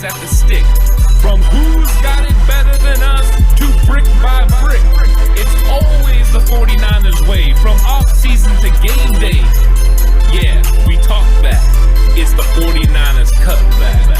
always at the stick. From who's got it better than us to brick by brick. It's always the 49ers way, from off-season to game day. Yeah, we talk back. It's the 49ers Cutback.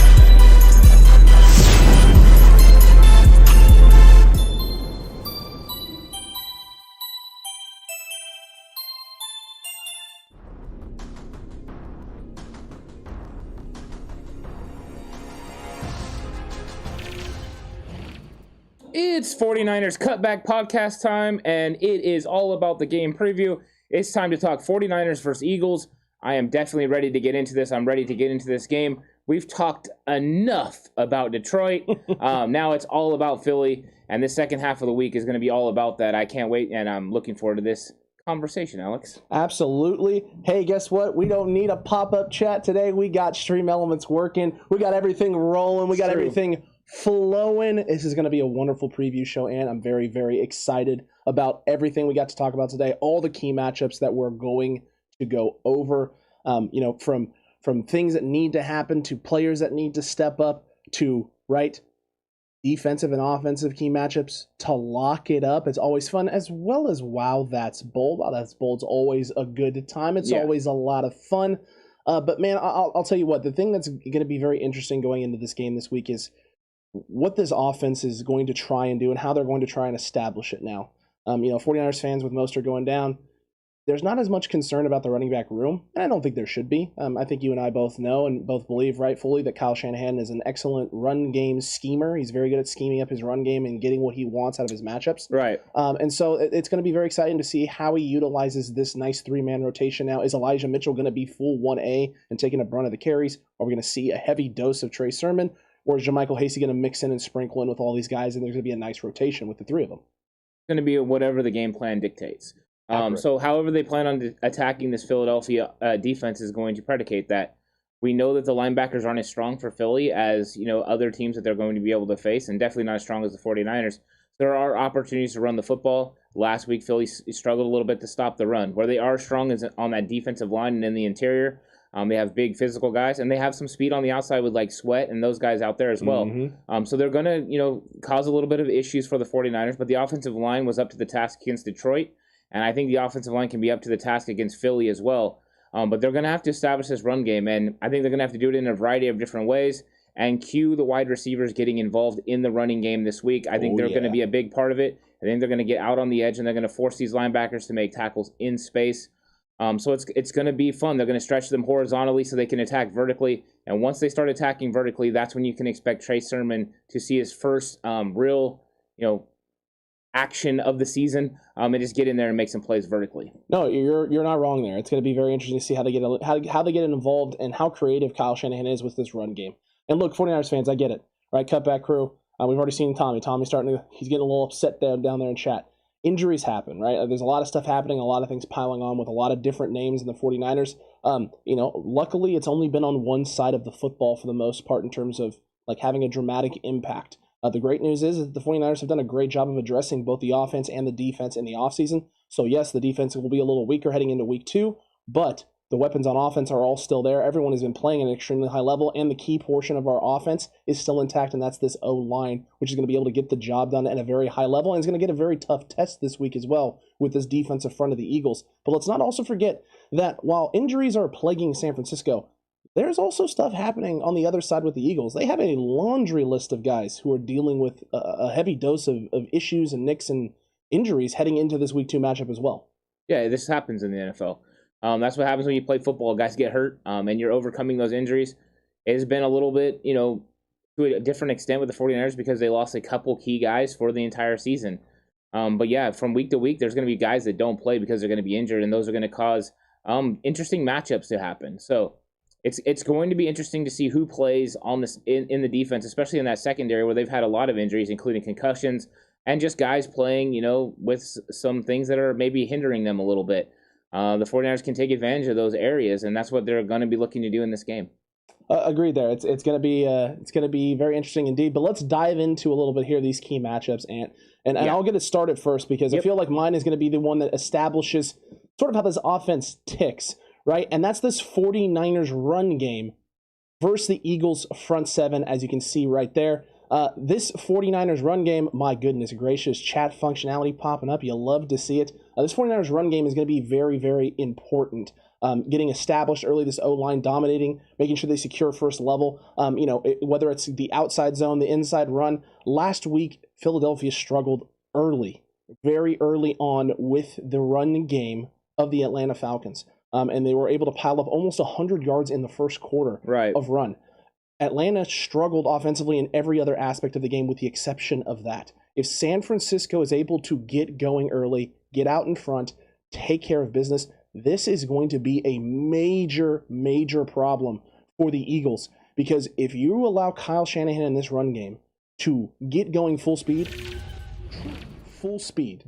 It's 49ers Cutback podcast time, and it is all about the game preview. It's time to talk 49ers versus Eagles. I am definitely ready to get into this. I'm ready to get into this game. We've talked enough about Detroit. Now it's all about Philly, and the second half of the week is going to be all about that. I can't wait, and I'm looking forward to this conversation, Alex. Absolutely. Hey, guess what? We don't need a pop-up chat today. We got Stream Elements working. We got everything rolling. We got everything flowing. This is going to be a wonderful preview show, and I'm very, very excited about everything we got to talk about today. All the key matchups that we're going to go over, from things that need to happen to players that need to step up to defensive and offensive key matchups to lock it up. It's always fun, as well as Wow That's Bold. Wow That's Bold's always a good time. It's always a lot of fun. But man, I'll tell you what, the thing that's going to be very interesting going into this game this week is what this offense is going to try and do and how they're going to try and establish it now. 49ers fans with Mostert going down, there's not as much concern about the running back room, and I don't think there should be. I think you and I both know and both believe rightfully that Kyle Shanahan is an excellent run game schemer. He's very good at scheming up his run game and getting what he wants out of his matchups. Right. And so it's going to be very exciting to see how he utilizes this nice three-man rotation now. Is Elijah Mitchell going to be full 1A and taking a brunt of the carries? Are we going to see a heavy dose of Trey Sermon? Or is JaMychal Hasty going to mix in and sprinkle in with all these guys, and there's going to be a nice rotation with the three of them? It's going to be whatever the game plan dictates. So however they plan on attacking this Philadelphia defense is going to predicate that. We know that the linebackers aren't as strong for Philly as other teams that they're going to be able to face, and definitely not as strong as the 49ers. There are opportunities to run the football. Last week, Philly struggled a little bit to stop the run. Where they are strong is on that defensive line and in the interior. They have big physical guys, and they have some speed on the outside with like Sweat and those guys out there as well. Mm-hmm. So they're going to, cause a little bit of issues for the 49ers, but the offensive line was up to the task against Detroit, and I think the offensive line can be up to the task against Philly as well. But they're going to have to establish this run game, and I think they're going to have to do it in a variety of different ways and cue the wide receivers getting involved in the running game this week. I think they're going to be a big part of it. I think they're going to get out on the edge, and they're going to force these linebackers to make tackles in space. So it's going to be fun. They're going to stretch them horizontally so they can attack vertically. And once they start attacking vertically, that's when you can expect Trey Sermon to see his first real, action of the season and just get in there and make some plays vertically. No, you're not wrong there. It's going to be very interesting to see how they get involved and how creative Kyle Shanahan is with this run game. And look, 49ers fans, I get it. Right, Cutback crew. We've already seen Tommy. Tommy's he's getting a little upset down there in chat. Injuries happen, right? There's a lot of stuff happening, a lot of things piling on with a lot of different names in the 49ers. Luckily, it's only been on one side of the football for the most part in terms of having a dramatic impact. The great news is that the 49ers have done a great job of addressing both the offense and the defense in the offseason. So yes, the defense will be a little weaker heading into week 2, but the weapons on offense are all still there. Everyone has been playing at an extremely high level, and the key portion of our offense is still intact, and that's this O-line, which is going to be able to get the job done at a very high level, and it's going to get a very tough test this week as well with this defensive front of the Eagles. But let's not also forget that while injuries are plaguing San Francisco, there's also stuff happening on the other side with the Eagles. They have a laundry list of guys who are dealing with a heavy dose of issues and nicks and injuries heading into this week 2 matchup as well. Yeah, this happens in the NFL. That's what happens when you play football. Guys get hurt, and you're overcoming those injuries. It has been a little bit, to a different extent with the 49ers because they lost a couple key guys for the entire season. But yeah, from week to week, there's going to be guys that don't play because they're going to be injured, and those are going to cause interesting matchups to happen. So it's going to be interesting to see who plays on this in the defense, especially in that secondary where they've had a lot of injuries, including concussions, and just guys playing, with some things that are maybe hindering them a little bit. The 49ers can take advantage of those areas, and that's what they're going to be looking to do in this game. Agreed there. It's going to be very interesting indeed. But let's dive into a little bit here these key matchups, Ant. And I'll get it started first because I feel like mine is going to be the one that establishes sort of how this offense ticks, right? And that's this 49ers run game versus the Eagles front seven, as you can see right there. This 49ers run game, my goodness gracious, chat functionality popping up. You love to see it. This 49ers run game is going to be very, very important. Getting established early, this O-line dominating, making sure they secure first level. Whether it's the outside zone, the inside run. Last week, Philadelphia struggled early, very early on with the run game of the Atlanta Falcons. And they were able to pile up almost 100 yards in the first quarter of run. Atlanta struggled offensively in every other aspect of the game with the exception of that. If San Francisco is able to get going early, get out in front, take care of business, this is going to be a major, major problem for the Eagles. Because if you allow Kyle Shanahan in this run game to get going full speed,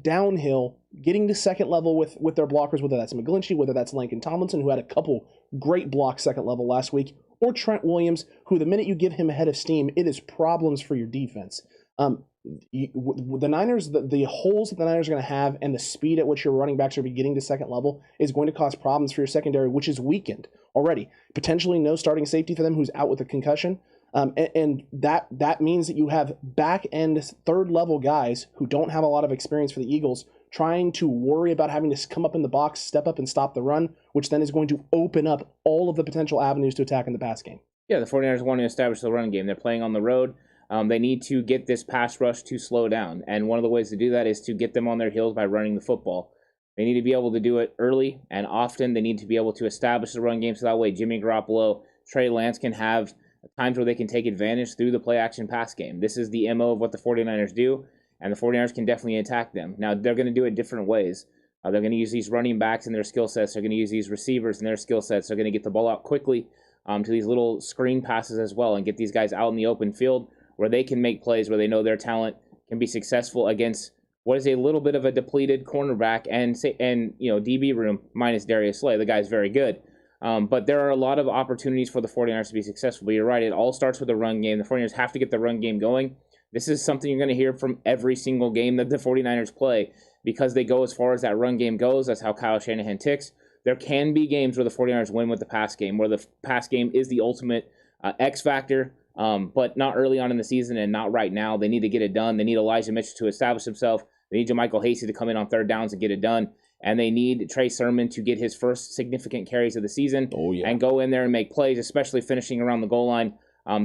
downhill, getting to second level with their blockers, whether that's McGlinchey, whether that's Laken Tomlinson, who had a couple great blocks second level last week, or Trent Williams, who the minute you give him a head of steam, it is problems for your defense. The Niners, the holes that the Niners are going to have and the speed at which your running backs are getting to second level is going to cause problems for your secondary, which is weakened already. Potentially no starting safety for them who's out with a concussion. And that means that you have back-end third-level guys who don't have a lot of experience for the Eagles trying to worry about having to come up in the box, step up and stop the run, which then is going to open up all of the potential avenues to attack in the pass game. Yeah, the 49ers want to establish the run game. They're playing on the road. They need to get this pass rush to slow down. And one of the ways to do that is to get them on their heels by running the football. They need to be able to do it early and often. They need to be able to establish the run game so that way Jimmy Garoppolo, Trey Lance can have times where they can take advantage through the play-action pass game. This is the MO of what the 49ers do, and the 49ers can definitely attack them. Now, they're going to do it different ways. They're going to use these running backs in their skill sets. They're going to use these receivers in their skill sets. They're going to get the ball out quickly to these little screen passes as well and get these guys out in the open field where they can make plays, where they know their talent can be successful against what is a little bit of a depleted cornerback and DB room minus Darius Slay. The guy's very good. But there are a lot of opportunities for the 49ers to be successful. But you're right, it all starts with the run game. The 49ers have to get the run game going. This is something you're going to hear from every single game that the 49ers play because they go as far as that run game goes. That's how Kyle Shanahan ticks. There can be games where the 49ers win with the pass game, where the pass game is the ultimate X factor, but not early on in the season and not right now. They need to get it done. They need Elijah Mitchell to establish himself. They need JaMycal Hasty to come in on third downs and get it done. And they need Trey Sermon to get his first significant carries of the season and go in there and make plays, especially finishing around the goal line.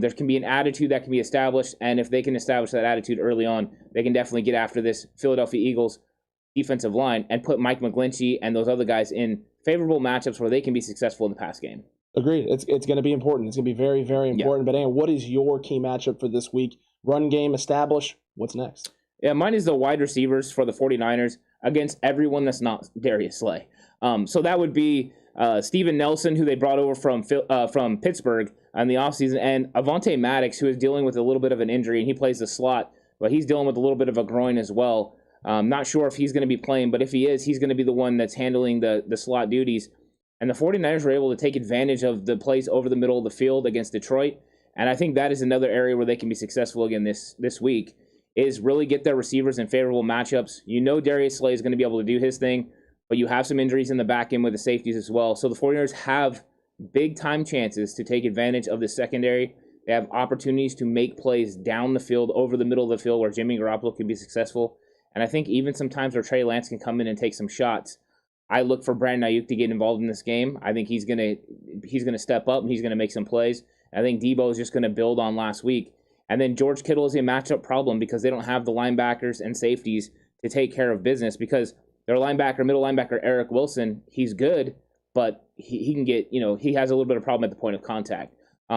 There can be an attitude that can be established, and if they can establish that attitude early on, they can definitely get after this Philadelphia Eagles defensive line and put Mike McGlinchey and those other guys in favorable matchups where they can be successful in the pass game. Agreed. It's going to be important. It's going to be very, very important. Yeah. But, Aaron, what is your key matchup for this week? Run game established. What's next? Yeah, mine is the wide receivers for the 49ers against everyone that's not Darius Slay. So that would be Steven Nelson, who they brought over from Pittsburgh in the offseason, and Avonte Maddox, who is dealing with a little bit of an injury, and he plays the slot, but he's dealing with a little bit of a groin as well. Not sure if he's going to be playing, but if he is, he's going to be the one that's handling the slot duties. And the 49ers were able to take advantage of the plays over the middle of the field against Detroit, and I think that is another area where they can be successful again this week, is really get their receivers in favorable matchups. You know Darius Slay is going to be able to do his thing, but you have some injuries in the back end with the safeties as well. So the 49ers have big-time chances to take advantage of the secondary. They have opportunities to make plays down the field, over the middle of the field, where Jimmy Garoppolo can be successful. And I think even sometimes where Trey Lance can come in and take some shots. I look for Brandon Ayuk to get involved in this game. I think he's gonna step up and he's gonna make some plays. I think Debo is just gonna build on last week. And then George Kittle is a matchup problem because they don't have the linebackers and safeties to take care of business because their middle linebacker, Eric Wilson, he's good, but he can get, he has a little bit of problem at the point of contact.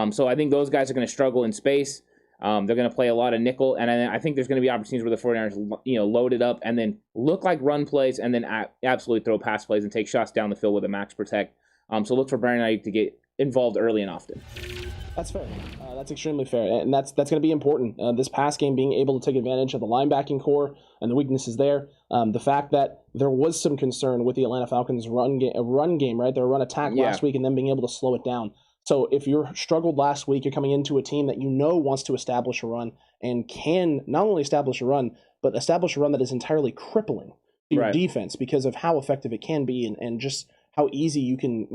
So I think those guys are going to struggle in space. They're going to play a lot of nickel, and I think there's going to be opportunities where the 49ers, load it up and then look like run plays and then absolutely throw pass plays and take shots down the field with a max protect. So look for Brandon Ayuk to get involved early and often. That's fair. That's extremely fair, and that's going to be important. This pass game, being able to take advantage of the linebacking core and the weaknesses there. The fact that there was some concern with the Atlanta Falcons' run game, right? Their run attack last week, and then being able to slow it down. So if you struggled last week, you're coming into a team that wants to establish a run and can not only establish a run, but establish a run that is entirely crippling to your defense because of how effective it can be and just how easy you can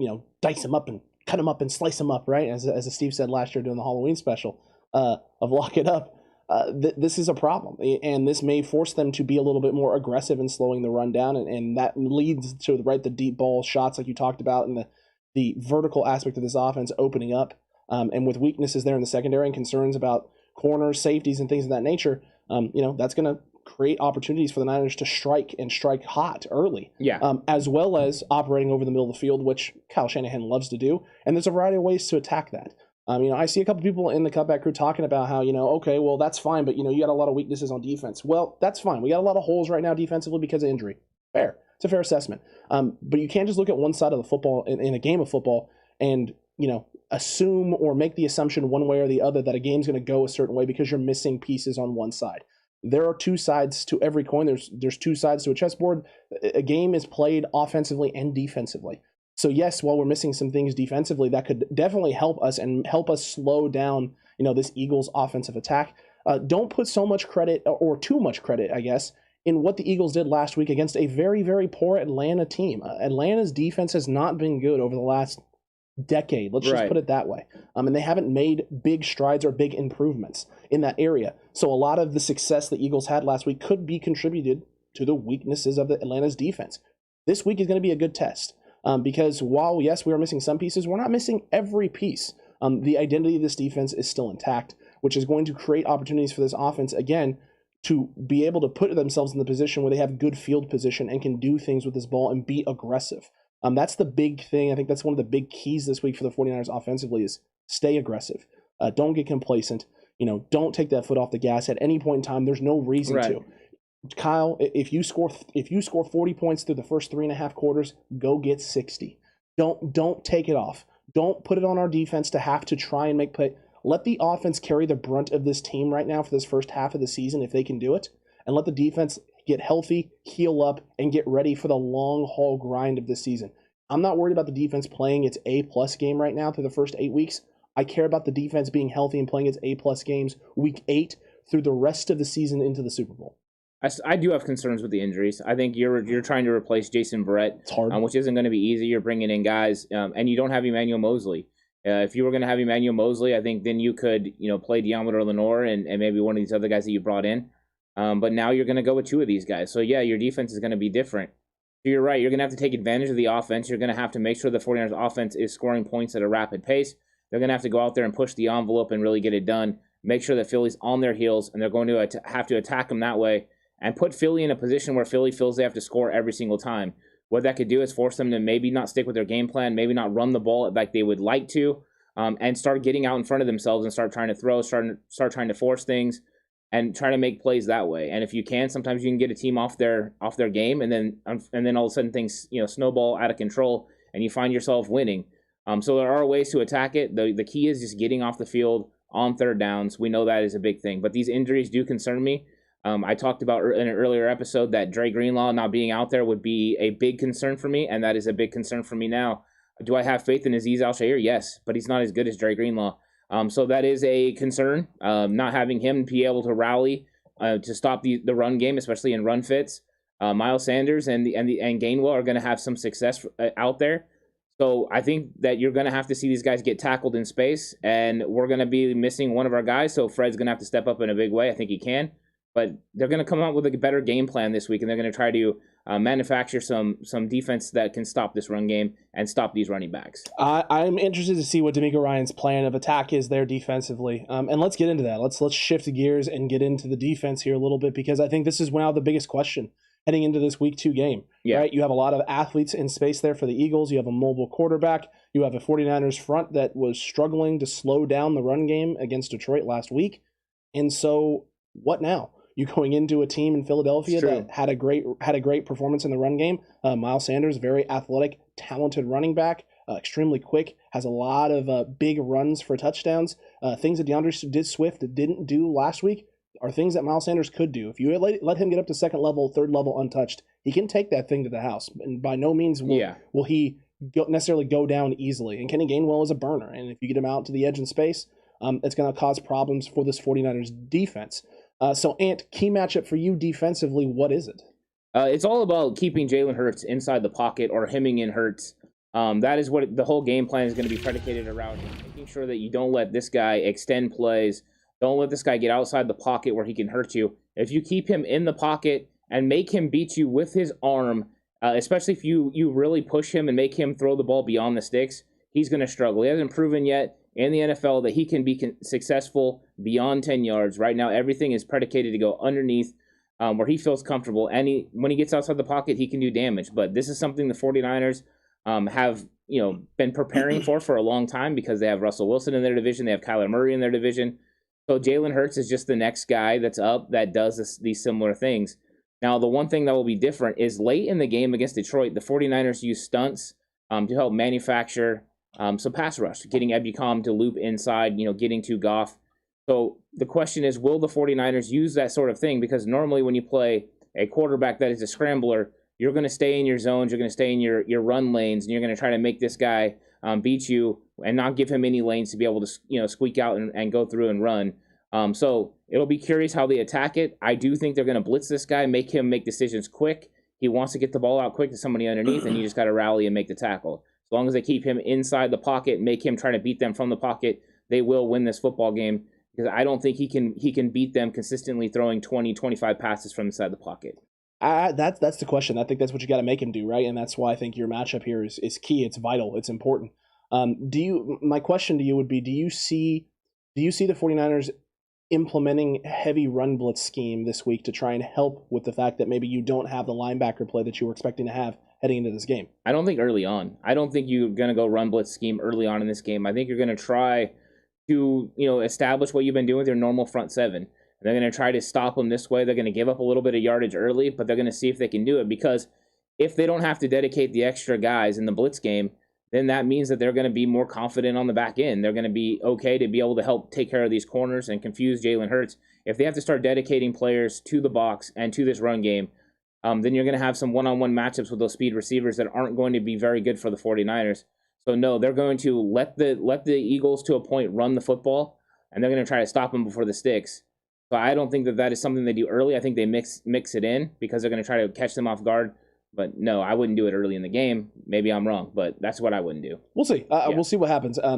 dice them up and cut them up and slice them up, right? As Steve said last year during the Halloween special of Lock It Up. This is a problem, and this may force them to be a little bit more aggressive in slowing the run down, and that leads to the deep ball shots like you talked about, and the vertical aspect of this offense opening up, and with weaknesses there in the secondary and concerns about corners, safeties, and things of that nature, that's going to create opportunities for the Niners to strike hot early, as well as operating over the middle of the field, which Kyle Shanahan loves to do, and there's a variety of ways to attack that. I see a couple people in the Cutback crew talking about how, okay, well, that's fine, but, you got a lot of weaknesses on defense. Well, that's fine. We got a lot of holes right now defensively because of injury. Fair. It's a fair assessment. But you can't just look at one side of the football in a game of football and, assume or make the assumption one way or the other that a game's going to go a certain way because you're missing pieces on one side. There are two sides to every coin. There's two sides to a chessboard. A game is played offensively and defensively. So yes, while we're missing some things defensively, that could definitely help us and help us slow down, this Eagles offensive attack. Don't put so much credit, or too much credit, I guess, in what the Eagles did last week against a very, very poor Atlanta team. Atlanta's defense has not been good over the last decade. Let's just put it that way. And they haven't made big strides or big improvements in that area. So a lot of the success the Eagles had last week could be contributed to the weaknesses of Atlanta's defense. This week is going to be a good test. Because while, yes, we are missing some pieces, we're not missing every piece. The identity of this defense is still intact, which is going to create opportunities for this offense, again, to be able to put themselves in the position where they have good field position and can do things with this ball and be aggressive. That's the big thing. I think that's one of the big keys this week for the 49ers offensively is stay aggressive. Don't get complacent. Don't take that foot off the gas at any point in time. There's no reason to. Kyle, if you score 40 points through the first 3.5 quarters, go get 60. Don't take it off. Don't put it on our defense to have to try and make play. Let the offense carry the brunt of this team right now for this first half of the season if they can do it, and let the defense get healthy, heal up, and get ready for the long haul grind of this season. I'm not worried about the defense playing its A+ game right now through the first 8 weeks. I care about the defense being healthy and playing its A+ games week 8 through the rest of the season into the Super Bowl. I do have concerns with the injuries. I think you're trying to replace Jason Verrett, which isn't going to be easy. You're bringing in guys, and you don't have Emmanuel Mosley. If you were going to have Emmanuel Mosley, I think then you could play Deommodore Lenoir and maybe one of these other guys that you brought in. But now you're going to go with two of these guys. So, yeah, your defense is going to be different. So you're right. You're going to have to take advantage of the offense. You're going to have to make sure the 49ers offense is scoring points at a rapid pace. They're going to have to go out there and push the envelope and really get it done. Make sure that Philly's on their heels, and they're going to have to attack them that way. And put Philly in a position where Philly feels they have to score every single time. What that could do is force them to maybe not stick with their game plan, maybe not run the ball like they would like to, and start getting out in front of themselves and start trying to throw, start trying to force things, and try to make plays that way. And if you can, sometimes you can get a team off their game, and then all of a sudden things snowball out of control, and you find yourself winning. So there are ways to attack it. The key is just getting off the field on third downs. We know that is a big thing, but these injuries do concern me. I talked about in an earlier episode that Dre Greenlaw not being out there would be a big concern for me, and that is a big concern for me now. Do I have faith in Azeez Al-Shaair? Yes, but he's not as good as Dre Greenlaw. So that is a concern, not having him be able to rally to stop the run game, especially in run fits. Miles Sanders and Gainwell are going to have some success out there. So I think that you're going to have to see these guys get tackled in space, and we're going to be missing one of our guys, so Fred's going to have to step up in a big way. I think he can. But they're going to come out with a better game plan this week, and they're going to try to manufacture some defense that can stop this run game and stop these running backs. I'm interested to see what D'Amico Ryan's plan of attack is there defensively. And let's get into that. Let's shift gears and get into the defense here a little bit, because I think this is now the biggest question heading into this Week 2 game. Yeah. Right? You have a lot of athletes in space there for the Eagles. You have a mobile quarterback. You have a 49ers front that was struggling to slow down the run game against Detroit last week. And so what now? You going into a team in Philadelphia that had a great performance in the run game. Miles Sanders, very athletic, talented running back, extremely quick, has a lot of big runs for touchdowns. Things that DeAndre Swift didn't do last week are things that Miles Sanders could do. If you let him get up to second level, third level untouched, he can take that thing to the house. And by no means will he necessarily go down easily. And Kenny Gainwell is a burner. And if you get him out to the edge in space, it's going to cause problems for this 49ers defense. So, Ant, key matchup for you defensively, what is it? It's all about keeping Jalen Hurts inside the pocket or hemming in Hurts That is what the whole game plan is going to be predicated around, making sure that you don't let this guy extend plays. Don't let this guy get outside the pocket where he can hurt you. If you keep him in the pocket and make him beat you with his arm, especially if you really push him and make him throw the ball beyond the sticks, he's going to struggle. He hasn't proven yet in the NFL that he can be successful beyond 10 yards. Right now, everything is predicated to go underneath where he feels comfortable. And when he gets outside the pocket, he can do damage. But this is something the 49ers have been preparing for a long time because they have Russell Wilson in their division. They have Kyler Murray in their division. So Jalen Hurts is just the next guy that's up that does these similar things. Now, the one thing that will be different is late in the game against Detroit, the 49ers use stunts to help manufacture some pass rush, getting Ebukam to loop inside, getting to Goff. So the question is, will the 49ers use that sort of thing? Because normally when you play a quarterback that is a scrambler, you're going to stay in your zones, you're going to stay in your run lanes, and you're going to try to make this guy beat you and not give him any lanes to be able to squeak out and go through and run. So it'll be curious how they attack it. I do think they're going to blitz this guy, make him make decisions quick. He wants to get the ball out quick to somebody underneath, and you just got to rally and make the tackle. As long as they keep him inside the pocket, make him try to beat them from the pocket, they will win this football game, because I don't think he can beat them consistently throwing 20, 25 passes from inside the pocket. That's the question. I think that's what you got to make him do, right? And that's why I think your matchup here is key. It's vital. It's important. My question to you would be, do you see the 49ers implementing heavy run blitz scheme this week to try and help with the fact that maybe you don't have the linebacker play that you were expecting to have heading into this game? I don't think early on. I don't think you're going to go run blitz scheme early on in this game. I think you're going to try to establish what you've been doing with your normal front seven. They're going to try to stop them this way. They're going to give up a little bit of yardage early, but they're going to see if they can do it, because if they don't have to dedicate the extra guys in the blitz game, then that means that they're going to be more confident on the back end. They're going to be okay to be able to help take care of these corners and confuse Jalen Hurts. If they have to start dedicating players to the box and to this run game, then you're going to have some one-on-one matchups with those speed receivers that aren't going to be very good for the 49ers. So no, they're going to let the Eagles to a point run the football, and they're going to try to stop them before the sticks. So I don't think that is something they do early. I think they mix it in because they're going to try to catch them off guard. But no, I wouldn't do it early in the game. Maybe I'm wrong, but that's what I wouldn't do. We'll see. We'll see what happens. I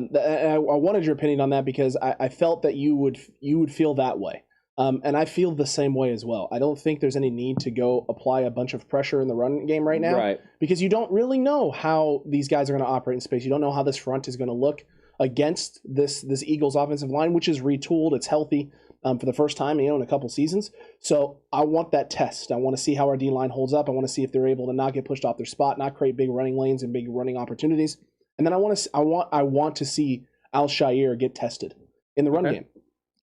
wanted your opinion on that because I felt that you would feel that way. And I feel the same way as well. I don't think there's any need to go apply a bunch of pressure in the run game right now. Right. Because you don't really know how these guys are going to operate in space. You don't know how this front is going to look against this Eagles offensive line, which is retooled. It's healthy. For the first time, in a couple seasons. So I want that test. I want to see how our D-line holds up. I want to see if they're able to not get pushed off their spot, not create big running lanes and big running opportunities. And then I want to see Al-Shaair get tested in the run game.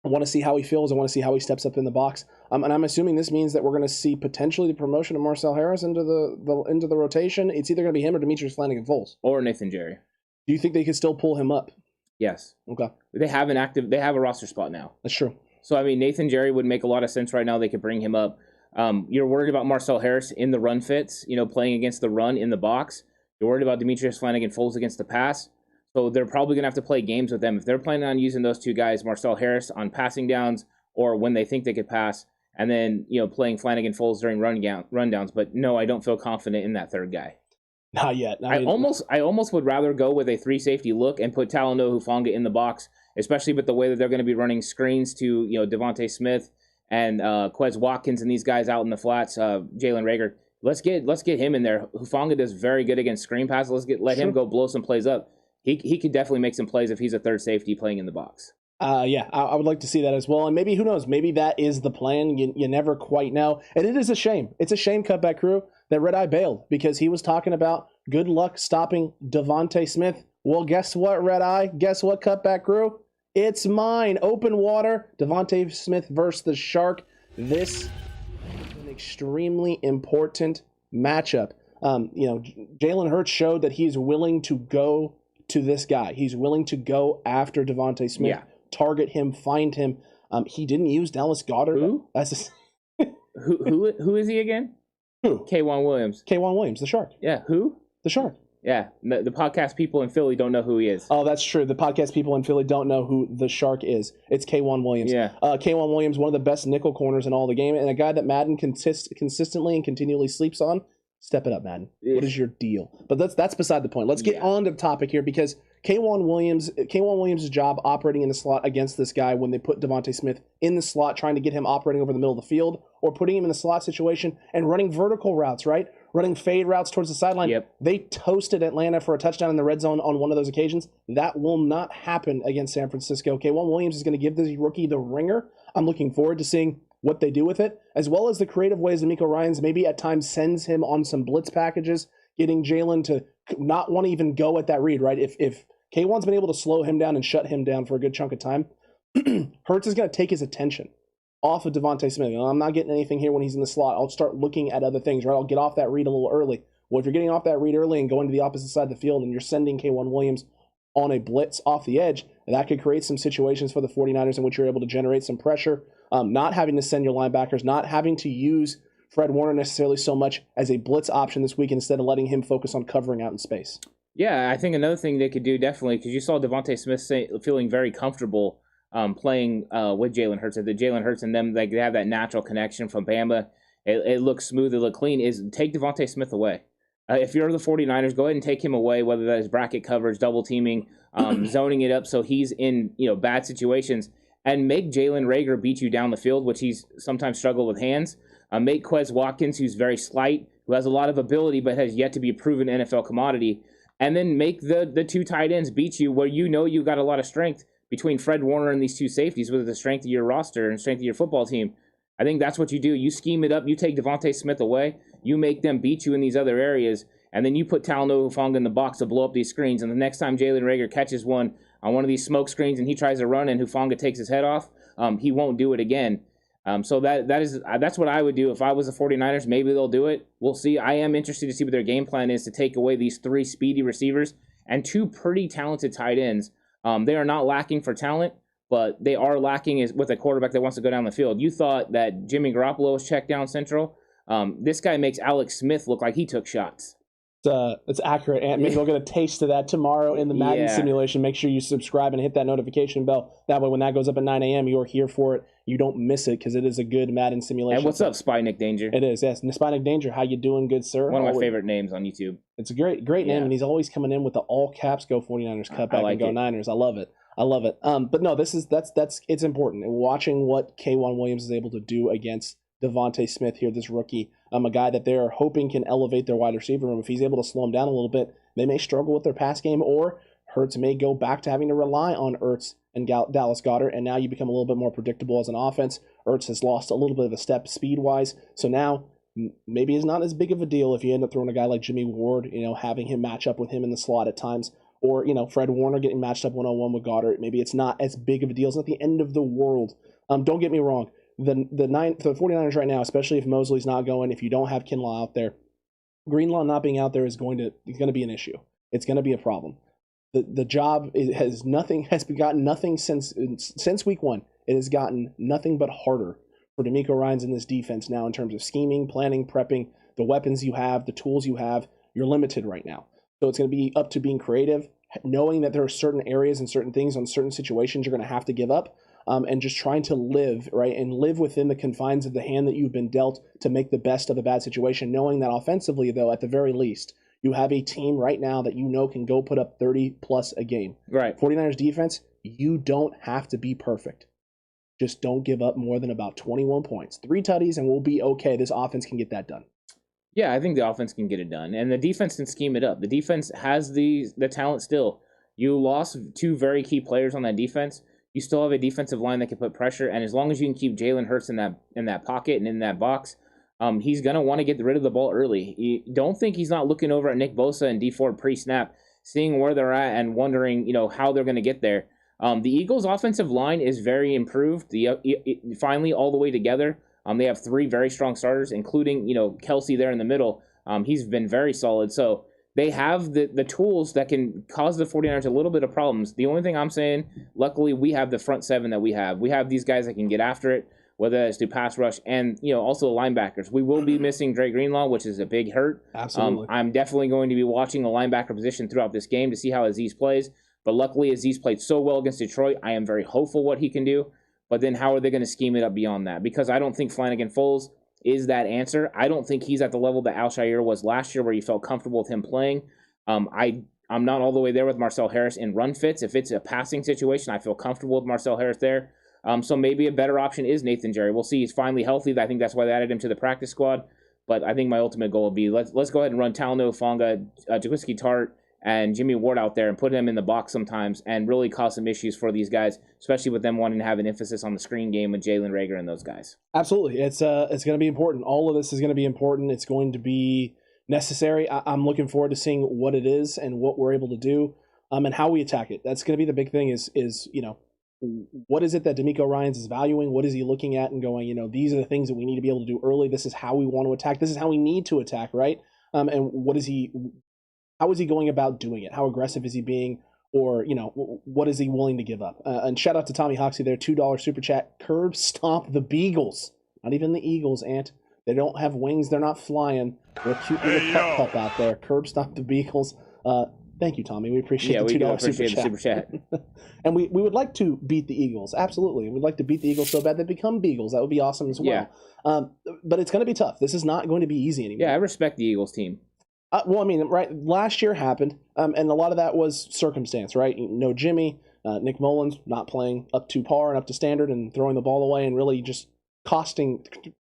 I want to see how he feels. I want to see how he steps up in the box. And I'm assuming this means that we're going to see potentially the promotion of Marcel Harris into the rotation. It's either going to be him or Demetrius Flanagan-Fowles. Or Nathan Jerry. Do you think they could still pull him up? Yes. Okay. They have a roster spot now. That's true. So, Nathan Jerry would make a lot of sense right now. They could bring him up. You're worried about Marcel Harris in the run fits, playing against the run in the box. You're worried about Demetrius Flanagan-Fowles against the pass. So they're probably going to have to play games with them. If they're planning on using those two guys, Marcel Harris on passing downs or when they think they could pass, and then, playing Flanagan-Fowles during rundowns. But no, I don't feel confident in that third guy. Not yet. I almost would rather go with a 3-safety look and put Talanoa Hufanga in the box, especially with the way that they're going to be running screens to Devontae Smith and Quez Watkins and these guys out in the flats. Jalen Reagor, let's get him in there. Hufanga does very good against screen passes. Let him go blow some plays up. He could definitely make some plays if he's a third safety playing in the box. I would like to see that as well. And maybe, who knows, maybe that is the plan. You never quite know. And it is a shame. It's a shame, Cutback Crew, that Red Eye bailed because he was talking about good luck stopping Devontae Smith. Well, guess what, Red Eye? Guess what, Cutback Crew? It's mine. Open water. Devontae Smith versus the Shark. This is an extremely important matchup. Jalen Hurts showed that he's willing to go to this guy. He's willing to go after Devontae Smith, target him, find him. He didn't use Dallas Goedert. Who? Who is he again? Who? K'Wan Williams. K'Wan Williams, the Shark. Yeah, who? The Shark. Yeah, the podcast people in Philly don't know who he is. Oh, that's true. The podcast people in Philly don't know who the Shark is. It's K'Wan Williams. Yeah. K'Wan Williams, one of the best nickel corners in all the game, and a guy that Madden consistently and continually sleeps on. Step it up, Madden. What is your deal? But that's beside the point. Let's get on to the topic here, because K'Waun Williams' job operating in the slot against this guy when they put Devontae Smith in the slot, trying to get him operating over the middle of the field, or putting him in the slot situation and running vertical routes, right? Running fade routes towards the sideline. Yep. They toasted Atlanta for a touchdown in the red zone on one of those occasions. That will not happen against San Francisco. K'Waun Williams is going to give this rookie the ringer. I'm looking forward to seeing what they do with it, as well as the creative ways DeMeco Ryans maybe at times sends him on some blitz packages, getting Jalen to not want to even go at that read, right? If K'Waun's been able to slow him down and shut him down for a good chunk of time, Hurts is going to take his attention off of Devontae Smith. I'm not getting anything here when he's in the slot. I'll start looking at other things, right? I'll get off that read a little early. Well, if you're getting off that read early and going to the opposite side of the field and you're sending K'Waun Williams on a blitz off the edge, that could create some situations for the 49ers in which you're able to generate some pressure, not having to send your linebackers, not having to use Fred Warner necessarily so much as a blitz option this week instead of letting him focus on covering out in space. Yeah, I think another thing they could do definitely, because you saw Devontae Smith feeling very comfortable playing with Jalen Hurts. That Jalen Hurts and them, like, they have that natural connection from Bama. It looks smooth, it looks clean, is take Devontae Smith away. If you're the 49ers, go ahead and take him away, whether that is bracket coverage, double teaming, zoning it up so he's in bad situations, and make Jalen Reagor beat you down the field, which he's sometimes struggled with hands. Make Quez Watkins, who's very slight, who has a lot of ability but has yet to be a proven NFL commodity, and then make the two tight ends beat you where you've got a lot of strength between Fred Warner and these two safeties with the strength of your roster and strength of your football team. I think that's what you do. You scheme it up. You take Devontae Smith away. You make them beat you in these other areas. And then you put Talanoa Hufanga in the box to blow up these screens. And the next time Jalen Reagor catches one on one of these smoke screens and he tries to run and Hufanga takes his head off, he won't do it again. So that's what I would do if I was the 49ers. Maybe they'll do it. We'll see. I am interested to see what their game plan is to take away these three speedy receivers and two pretty talented tight ends. They are not lacking for talent, but they are lacking with a quarterback that wants to go down the field. You thought that Jimmy Garoppolo was checked down central. This guy makes Alex Smith look like he took shots. It's accurate, Ant. Maybe we'll get a taste of that tomorrow in the Madden simulation. Make sure you subscribe and hit that notification bell. That way, when that goes up at 9 a.m., you're here for it. You don't miss it because it is a good Madden simulation. And what's up, Spy Nick Danger? It is, yes. Spy Nick Danger, how you doing, good sir? One of my favorite names on YouTube. It's a great name, and he's always coming in with the all caps Go 49ers Cutback and Go Niners. I love it. But no, that's it's important. And watching what K'Waun Williams is able to do against Devontae Smith here, this rookie, a guy that they're hoping can elevate their wide receiver room. If he's able to slow him down a little bit, they may struggle with their pass game, or Hurts may go back to having to rely on Ertz and Dallas Goedert, and now you become a little bit more predictable as an offense. Ertz has lost a little bit of a step speed-wise, so now maybe it's not as big of a deal if you end up throwing a guy like Jimmy Ward, having him match up with him in the slot at times, or, Fred Warner getting matched up one-on-one with Goddard. Maybe it's not as big of a deal. It's not the end of the world. Don't get me wrong. The 49ers right now, especially if Mosley's not going, if you don't have Greenlaw out there, Greenlaw not being out there is going to be an issue. It's going to be a problem. The job has gotten nothing since week one. It has gotten nothing but harder for DeMeco Ryans in this defense now in terms of scheming, planning, prepping, the weapons you have, the tools you have. You're limited right now. So it's going to be up to being creative, knowing that there are certain areas and certain things on certain situations you're going to have to give up. And just trying to live, right, and live within the confines of the hand that you've been dealt to make the best of a bad situation, knowing that offensively, though, at the very least, you have a team right now that can go put up 30-plus a game. Right. 49ers defense, you don't have to be perfect. Just don't give up more than about 21 points. 3 tutties, and we'll be okay. This offense can get that done. Yeah, I think the offense can get it done, and the defense can scheme it up. The defense has the talent still. You lost 2 very key players on that defense. You still have a defensive line that can put pressure, and as long as you can keep Jalen Hurts in that pocket and in that box, he's going to want to get rid of the ball early. You don't think he's not looking over at Nick Bosa and Dee Ford pre-snap, seeing where they're at and wondering, how they're going to get there. The Eagles' offensive line is very improved. Finally, all the way together. They have 3 very strong starters, including Kelsey there in the middle. He's been very solid. So they have the tools that can cause the 49ers a little bit of problems. The only thing I'm saying, luckily, we have the front 7 that we have. We have these guys that can get after it, whether it's to pass rush and, also the linebackers. We will be missing Dre Greenlaw, which is a big hurt. Absolutely. I'm definitely going to be watching the linebacker position throughout this game to see how Azeez plays. But luckily, Azeez played so well against Detroit. I am very hopeful what he can do. But then how are they going to scheme it up beyond that? Because I don't think Flanagan Foles is that answer. I don't think he's at the level that Al-Shaair was last year where you felt comfortable with him playing. I'm not all the way there with Marcel Harris in run fits. If it's a passing situation, I feel comfortable with Marcel Harris there. So maybe a better option is Nathan Jerry. We'll see. He's finally healthy. I think that's why they added him to the practice squad. But I think my ultimate goal would be let's go ahead and run Talno, Fonga, Jaquiski Tart, and Jimmy Ward out there and put them in the box sometimes and really cause some issues for these guys, especially with them wanting to have an emphasis on the screen game with Jalen Reagor and those guys. Absolutely. It's going to be important. All of this is going to be important. It's going to be necessary. I'm looking forward to seeing what it is and what we're able to do and how we attack it. That's going to be the big thing is what is it that D'Amico Ryans is valuing? What is he looking at and going, these are the things that we need to be able to do early. This is how we want to attack. This is how we need to attack, right? And how is he going about doing it? How aggressive is he being? Or, what is he willing to give up? And shout out to Tommy Hoxie there, $2 super chat. Curb stomp the Beagles. Not even the Eagles, Ant. They don't have wings. They're not flying. They're a cute little pup out there. Curb stomp the Beagles. Thank you, Tommy. We appreciate the $2 super chat. And we would like to beat the Eagles. Absolutely. And we'd like to beat the Eagles so bad they become Beagles. That would be awesome as well. Yeah. But it's going to be tough. This is not going to be easy anymore. Yeah, I respect the Eagles team. Right. Last year happened, and a lot of that was circumstance, right? No Jimmy, Nick Mullins not playing up to par and up to standard and throwing the ball away and really just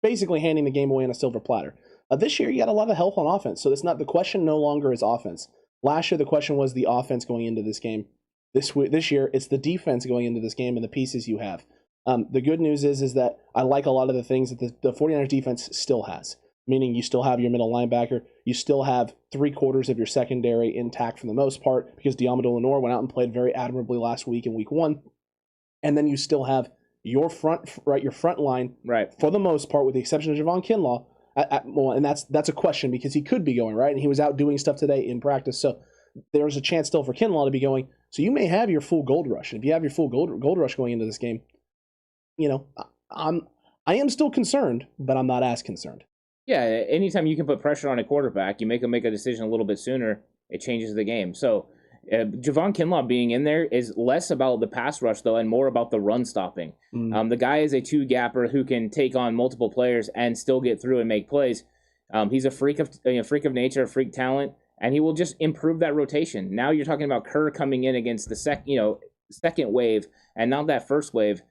basically handing the game away on a silver platter. This year, you got a lot of health on offense, so it's not the question. No longer is offense. Last year, the question was the offense going into this game. This year, it's the defense going into this game and the pieces you have. The good news is that I like a lot of the things that the 49ers defense still has. Meaning you still have your middle linebacker, you still have 3/4 of your secondary intact for the most part because Diamado Lenore went out and played very admirably last week in week 1. And then you still have your front line, right, for the most part, with the exception of Javon Kinlaw. And that's a question because he could be going, right? And he was out doing stuff today in practice. So there's a chance still for Kinlaw to be going. So you may have your full gold rush. And if you have your full gold rush going into this game, I am still concerned, but I'm not as concerned. Yeah, anytime you can put pressure on a quarterback, you make him make a decision a little bit sooner, it changes the game. So Javon Kinlaw being in there is less about the pass rush, though, and more about the run stopping. The guy is a two-gapper who can take on multiple players and still get through and make plays. He's a freak of nature, a freak talent, and he will just improve that rotation. Now you're talking about Kerr coming in against the second wave and not that first wave.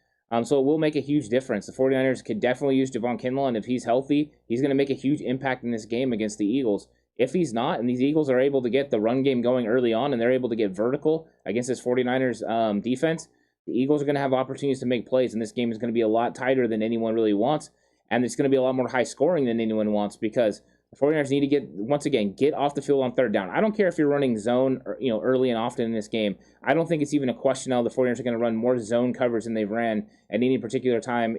So it will make a huge difference. The 49ers could definitely use Javon Kinlaw, and if he's healthy, he's going to make a huge impact in this game against the Eagles. If he's not, and these Eagles are able to get the run game going early on, and they're able to get vertical against this 49ers defense, the Eagles are going to have opportunities to make plays, and this game is going to be a lot tighter than anyone really wants, and it's going to be a lot more high scoring than anyone wants because the 49ers need to get off the field on third down. I don't care if you're running zone early and often in this game. I don't think it's even a question now the 49ers are going to run more zone coverage than they've ran at any particular time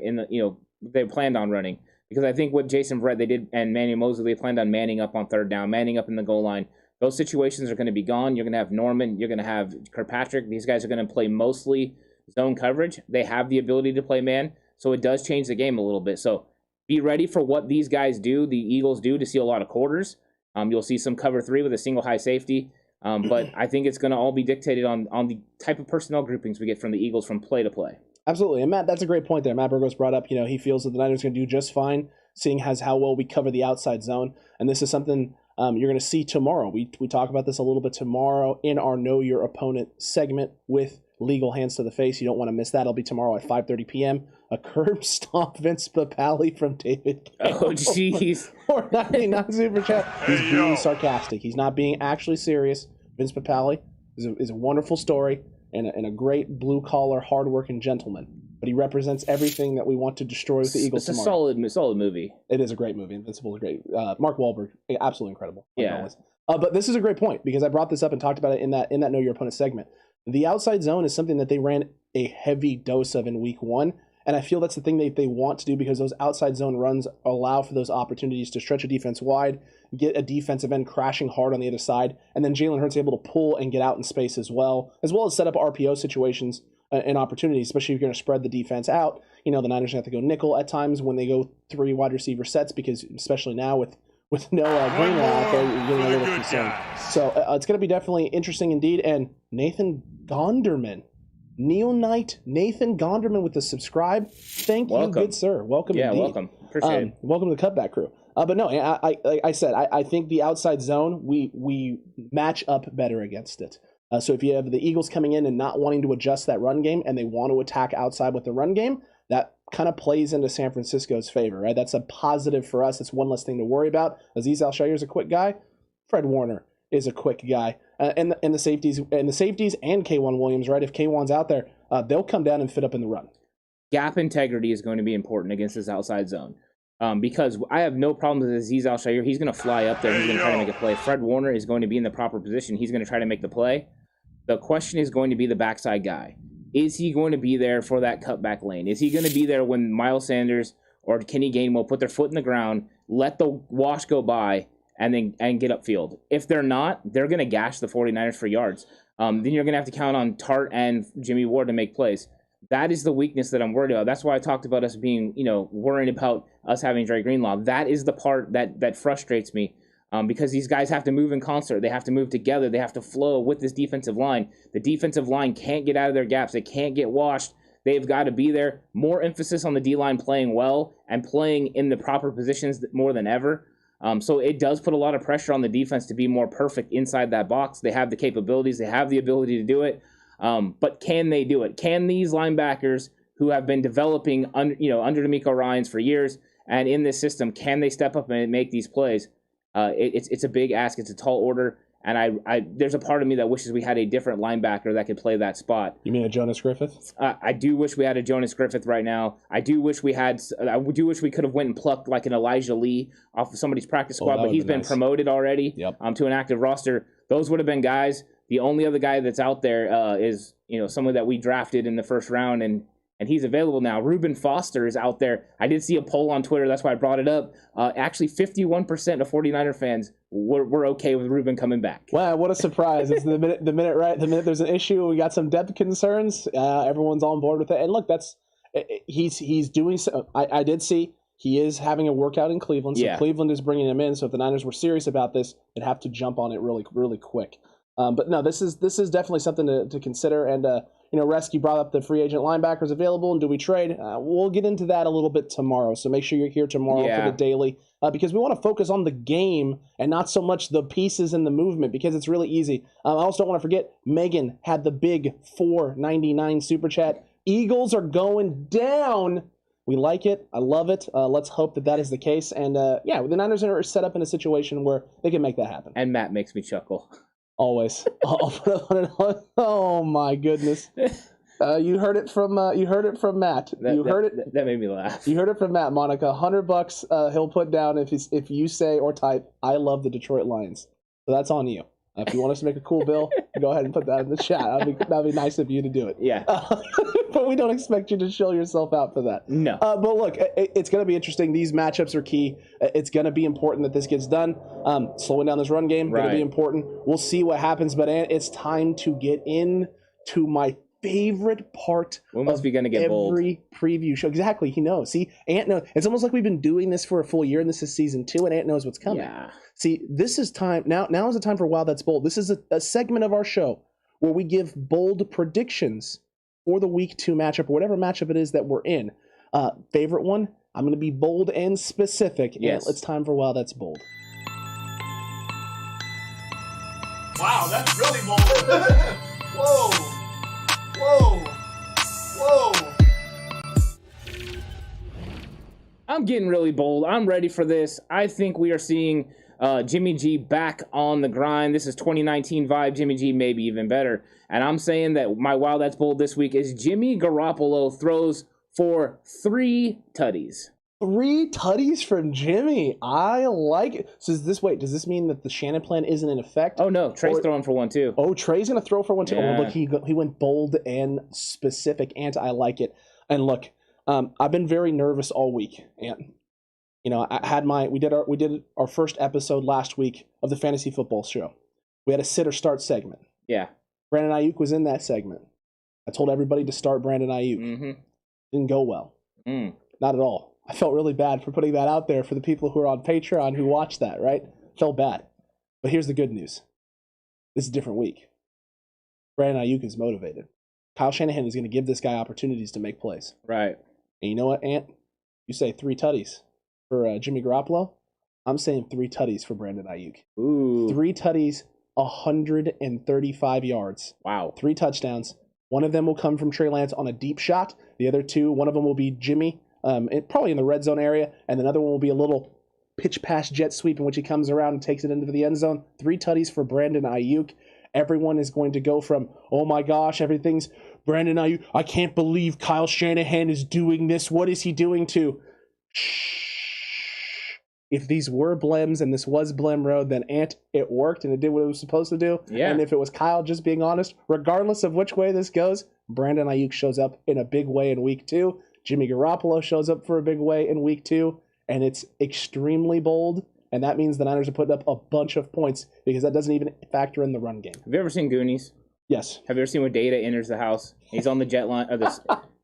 they planned on running. Because I think what Jason Verrett they did and Manny Mosley, they planned on manning up on third down, manning up in the goal line. Those situations are going to be gone. You're going to have Norman. You're going to have Kirkpatrick. These guys are going to play mostly zone coverage. They have the ability to play man, so it does change the game a little bit. So be ready for what these guys do, the Eagles do, to see a lot of quarters. You'll see some cover 3 with a single high safety. But I think it's going to all be dictated on the type of personnel groupings we get from the Eagles from play to play. Absolutely. And Matt, that's a great point there. Matt Burgos brought up, he feels that the Niners are going to do just fine, seeing as how well we cover the outside zone. And this is something you're going to see tomorrow. We talk about this a little bit tomorrow in our Know Your Opponent segment with Legal Hands to the Face. You don't want to miss that. It'll be tomorrow at 5:30 p.m. A curb stomp Vince Papale from David Campbell. Oh, jeez. Or 99 super chat. He's being sarcastic. He's not being actually serious. Vince Papale is a wonderful story and a great blue-collar, hard-working gentleman. But he represents everything that we want to destroy with the Eagles tomorrow. It's a solid movie. It is a great movie. Invincible is great. Mark Wahlberg, absolutely incredible. Yeah. But this is a great point because I brought this up and talked about it in that Know Your Opponent segment. The outside zone is something that they ran a heavy dose of in week 1. And I feel that's the thing that they want to do because those outside zone runs allow for those opportunities to stretch a defense wide, get a defensive end crashing hard on the other side, and then Jalen Hurts able to pull and get out in space as well as set up RPO situations and opportunities, especially if you're going to spread the defense out. The Niners have to go nickel at times when they go 3 wide receiver sets because especially now with no Greenlaw out there, you're getting a little concerned. So it's going to be definitely interesting indeed. And Nathan Gonderman Neonite Nathan Gonderman with the subscribe. Thank you, good sir. Welcome. Yeah, indeed. welcome. Appreciate it. Welcome to the Cutback crew. But no, like I said, I think the outside zone, we match up better against it. So if you have the Eagles coming in and not wanting to adjust that run game and they want to attack outside with the run game, that kind of plays into San Francisco's favor, right? That's a positive for us. It's one less thing to worry about. Azeez Al-Shaair is a quick guy. Fred Warner is a quick guy. And the safeties and K'Wan Williams, right? If K'Wan's out there, they'll come down and fit up in the run. Gap integrity is going to be important against this outside zone. Because I have no problem with Azeez Al-Shaair. He's going to fly up there. He's going to try to make a play. Fred Warner is going to be in the proper position. He's going to try to make the play. The question is going to be the backside guy. Is he going to be there for that cutback lane? Is he going to be there when Miles Sanders or Kenny Gainwell put their foot in the ground, let the wash go by, and get upfield? If they're not, they're going to gash the 49ers for yards. Then you're going to have to count on Tart and Jimmy Ward to make plays. That is the weakness that I'm worried about. That's why I talked about us being, worried about us having Dre Greenlaw. That is the part that frustrates me. Because these guys have to move in concert. They have to move together. They have to flow with this defensive line. The defensive line can't get out of their gaps. They can't get washed. They've got to be there. More emphasis on the D-line playing well and playing in the proper positions more than ever. So it does put a lot of pressure on the defense to be more perfect inside that box. They have the capabilities. They have the ability to do it. But can they do it? Can these linebackers who have been developing under DeMeco Ryans for years and in this system, can they step up and make these plays? It's a big ask. It's a tall order, and I there's a part of me that wishes we had a different linebacker that could play that spot. You mean a Jonas Griffith? I do wish we had a Jonas Griffith right now. I do wish we could have went and plucked like an Elijah Lee off of somebody's practice squad, but he's been promoted already to an active roster. Those would have been guys. The only other guy that's out there is someone that we drafted in the first round, and he's available now. Reuben Foster is out there. I did see a poll on Twitter. That's why I brought it up. Actually, 51% of 49er fans were okay with Reuben coming back. Wow, what a surprise. It's the minute there's an issue, we got some depth concerns, everyone's on board with it. And look, he's doing so. I did see he is having a workout in Cleveland, so Cleveland is bringing him in. So if the Niners were serious about this, they'd have to jump on it really, really quick. But no, this is definitely something to consider. And Resky brought up the free agent linebackers available, and do we trade? We'll get into that a little bit tomorrow. So make sure you're here tomorrow for the daily, because we want to focus on the game and not so much the pieces and the movement, because it's really easy. I also don't want to forget, Megan had the big $4.99 super chat. Eagles are going down. We like it. I love it. Let's hope that is the case. And the Niners are set up in a situation where they can make that happen. And Matt makes me chuckle. Always. Oh my goodness! You heard it from Matt. That made me laugh. You heard it from Matt. Monica, $100 he'll put down if you say or type "I love the Detroit Lions." So that's on you. If you want us to make a cool bill, go ahead and put that in the chat. That'd be nice of you to do it. Yeah. But we don't expect you to show yourself out for that. No. But look, it's going to be interesting. These matchups are key. It's going to be important that this gets done. Slowing down this run game going to be important. We'll see what happens. But it's time to get into my favorite part of every preview show. Exactly. He knows. See, Ant knows. It's almost like we've been doing this for a full year, and this is season 2, and Ant knows what's coming. Yeah. See, this is time. Now is the time for Wow That's Bold. This is a segment of our show where we give bold predictions for the week 2 matchup, or whatever matchup it is that we're in. Favorite one? I'm going to be bold and specific. Yes. And it's time for Wow That's Bold. Wow, that's really bold. Whoa. I'm getting really bold. I'm ready for this. I think we are seeing Jimmy G back on the grind. This is 2019 vibe. Jimmy G maybe even better. And I'm saying that my Wow That's Bold this week is Jimmy Garoppolo throws for 3 tutties. 3 tutties from Jimmy. I like it. So does this mean that the Shanplan isn't in effect? Oh, no. Trey's throwing for 1, too. Oh, Trey's going to throw for 1, too. Yeah. Oh, look, he went bold and specific. Ant, I like it. And look, I've been very nervous all week, Ant. We did our first episode last week of the Fantasy Football Show. We had a sit or start segment. Yeah. Brandon Ayuk was in that segment. I told everybody to start Brandon Ayuk. Mm-hmm. Didn't go well. Not at all. I felt really bad for putting that out there for the people who are on Patreon who watch that, right? Felt bad. But here's the good news. This is a different week. Brandon Ayuk is motivated. Kyle Shanahan is going to give this guy opportunities to make plays. Right. And you know what, Ant? You say 3 tutties for Jimmy Garoppolo. I'm saying 3 tutties for Brandon Ayuk. Ooh. 3 tutties, 135 yards. Wow. 3 touchdowns. One of them will come from Trey Lance on a deep shot. The other 2, one of them will be Jimmy, probably in the red zone area, and another one will be a little pitch pass jet sweep in which he comes around and takes it into the end zone. 3 tutties for Brandon Ayuk. Everyone is going to go from, oh my gosh, everything's Brandon Ayuk. I can't believe Kyle Shanahan is doing this. What is he doing to? Shh. If these were blems and this was blem road, then Ant, it worked and it did what it was supposed to do. Yeah. And if it was Kyle just being honest, regardless of which way this goes, Brandon Ayuk shows up in a big way in week 2. Jimmy Garoppolo shows up for a big way in week 2. And it's extremely bold. And that means the Niners are putting up a bunch of points because that doesn't even factor in the run game. Have you ever seen Goonies? Yes. Have you ever seen when Data enters the house? He's on the jet line.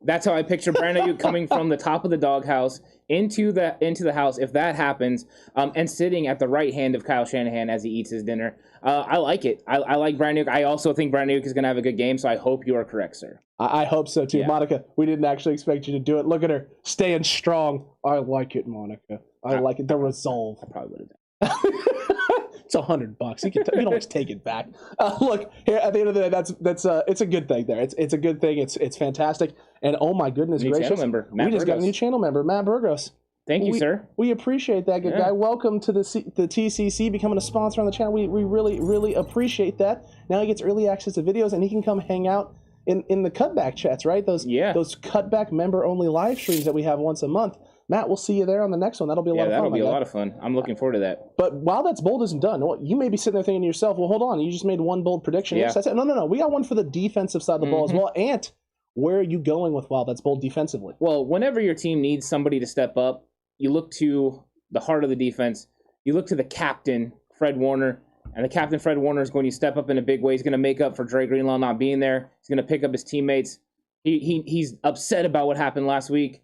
That's how I picture Brandon Ayuk coming from the top of the doghouse into the house, if that happens, and sitting at the right hand of Kyle Shanahan as he eats his dinner. I like it. I like Brandon Ayuk. I also think Brandon Ayuk is going to have a good game, so I hope you are correct, sir. I hope so, too. Yeah. Monica, we didn't actually expect you to do it. Look at her, staying strong. I like it, Monica. I like it. The resolve. I probably would have done. It's $100. You can always take it back. Look, here at the end of the day, that's it's a good thing there. It's a good thing. It's fantastic. And oh my goodness New gracious, channel member, Matt we just got a Burgos. new channel member, Matt Burgos. Thank you, sir. We appreciate that, good guy. Welcome to the TCC, becoming a sponsor on the channel. We really, really appreciate that. Now he gets early access to videos, and he can come hang out in the Cutback chats, right? Those Cutback member-only live streams that we have once a month. Matt, we'll see you there on the next one. That'll be a lot of fun. That'll be a lot of fun. I'm looking forward to that. But while that's bold isn't done, you may be sitting there thinking to yourself, well, hold on, you just made one bold prediction. Yeah. Yes, I said, no. We got one for the defensive side of the ball as well. Ant, where are you going with while that's bold defensively? Well, whenever your team needs somebody to step up, you look to the heart of the defense. You look to the captain, Fred Warner. And the captain, Fred Warner, is going to step up in a big way. He's going to make up for Dre Greenlaw not being there. He's going to pick up his teammates. He's upset about what happened last week.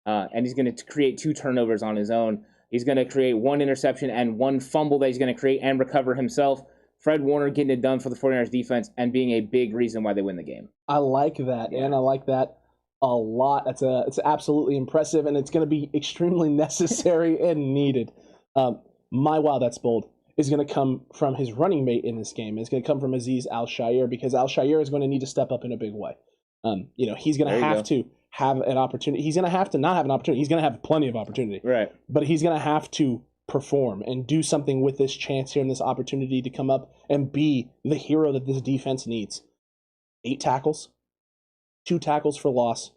And he's going to create 2 turnovers on his own. He's going to create 1 interception and 1 fumble that he's going to create and recover himself. Fred Warner getting it done for the 49ers defense and being a big reason why they win the game. I like that, and I like that a lot. It's absolutely impressive, and it's going to be extremely necessary and needed. My wow, that's bold, is going to come from his running mate in this game. It's going to come from Azeez Al-Shaair because Al-Shaair is going to need to step up in a big way. He's going to have to have an opportunity. He's going to have to not have an opportunity. He's going to have plenty of opportunity. Right. But he's going to have to perform and do something with this chance here and this opportunity to come up and be the hero that this defense needs. 8 tackles, 2 tackles for loss,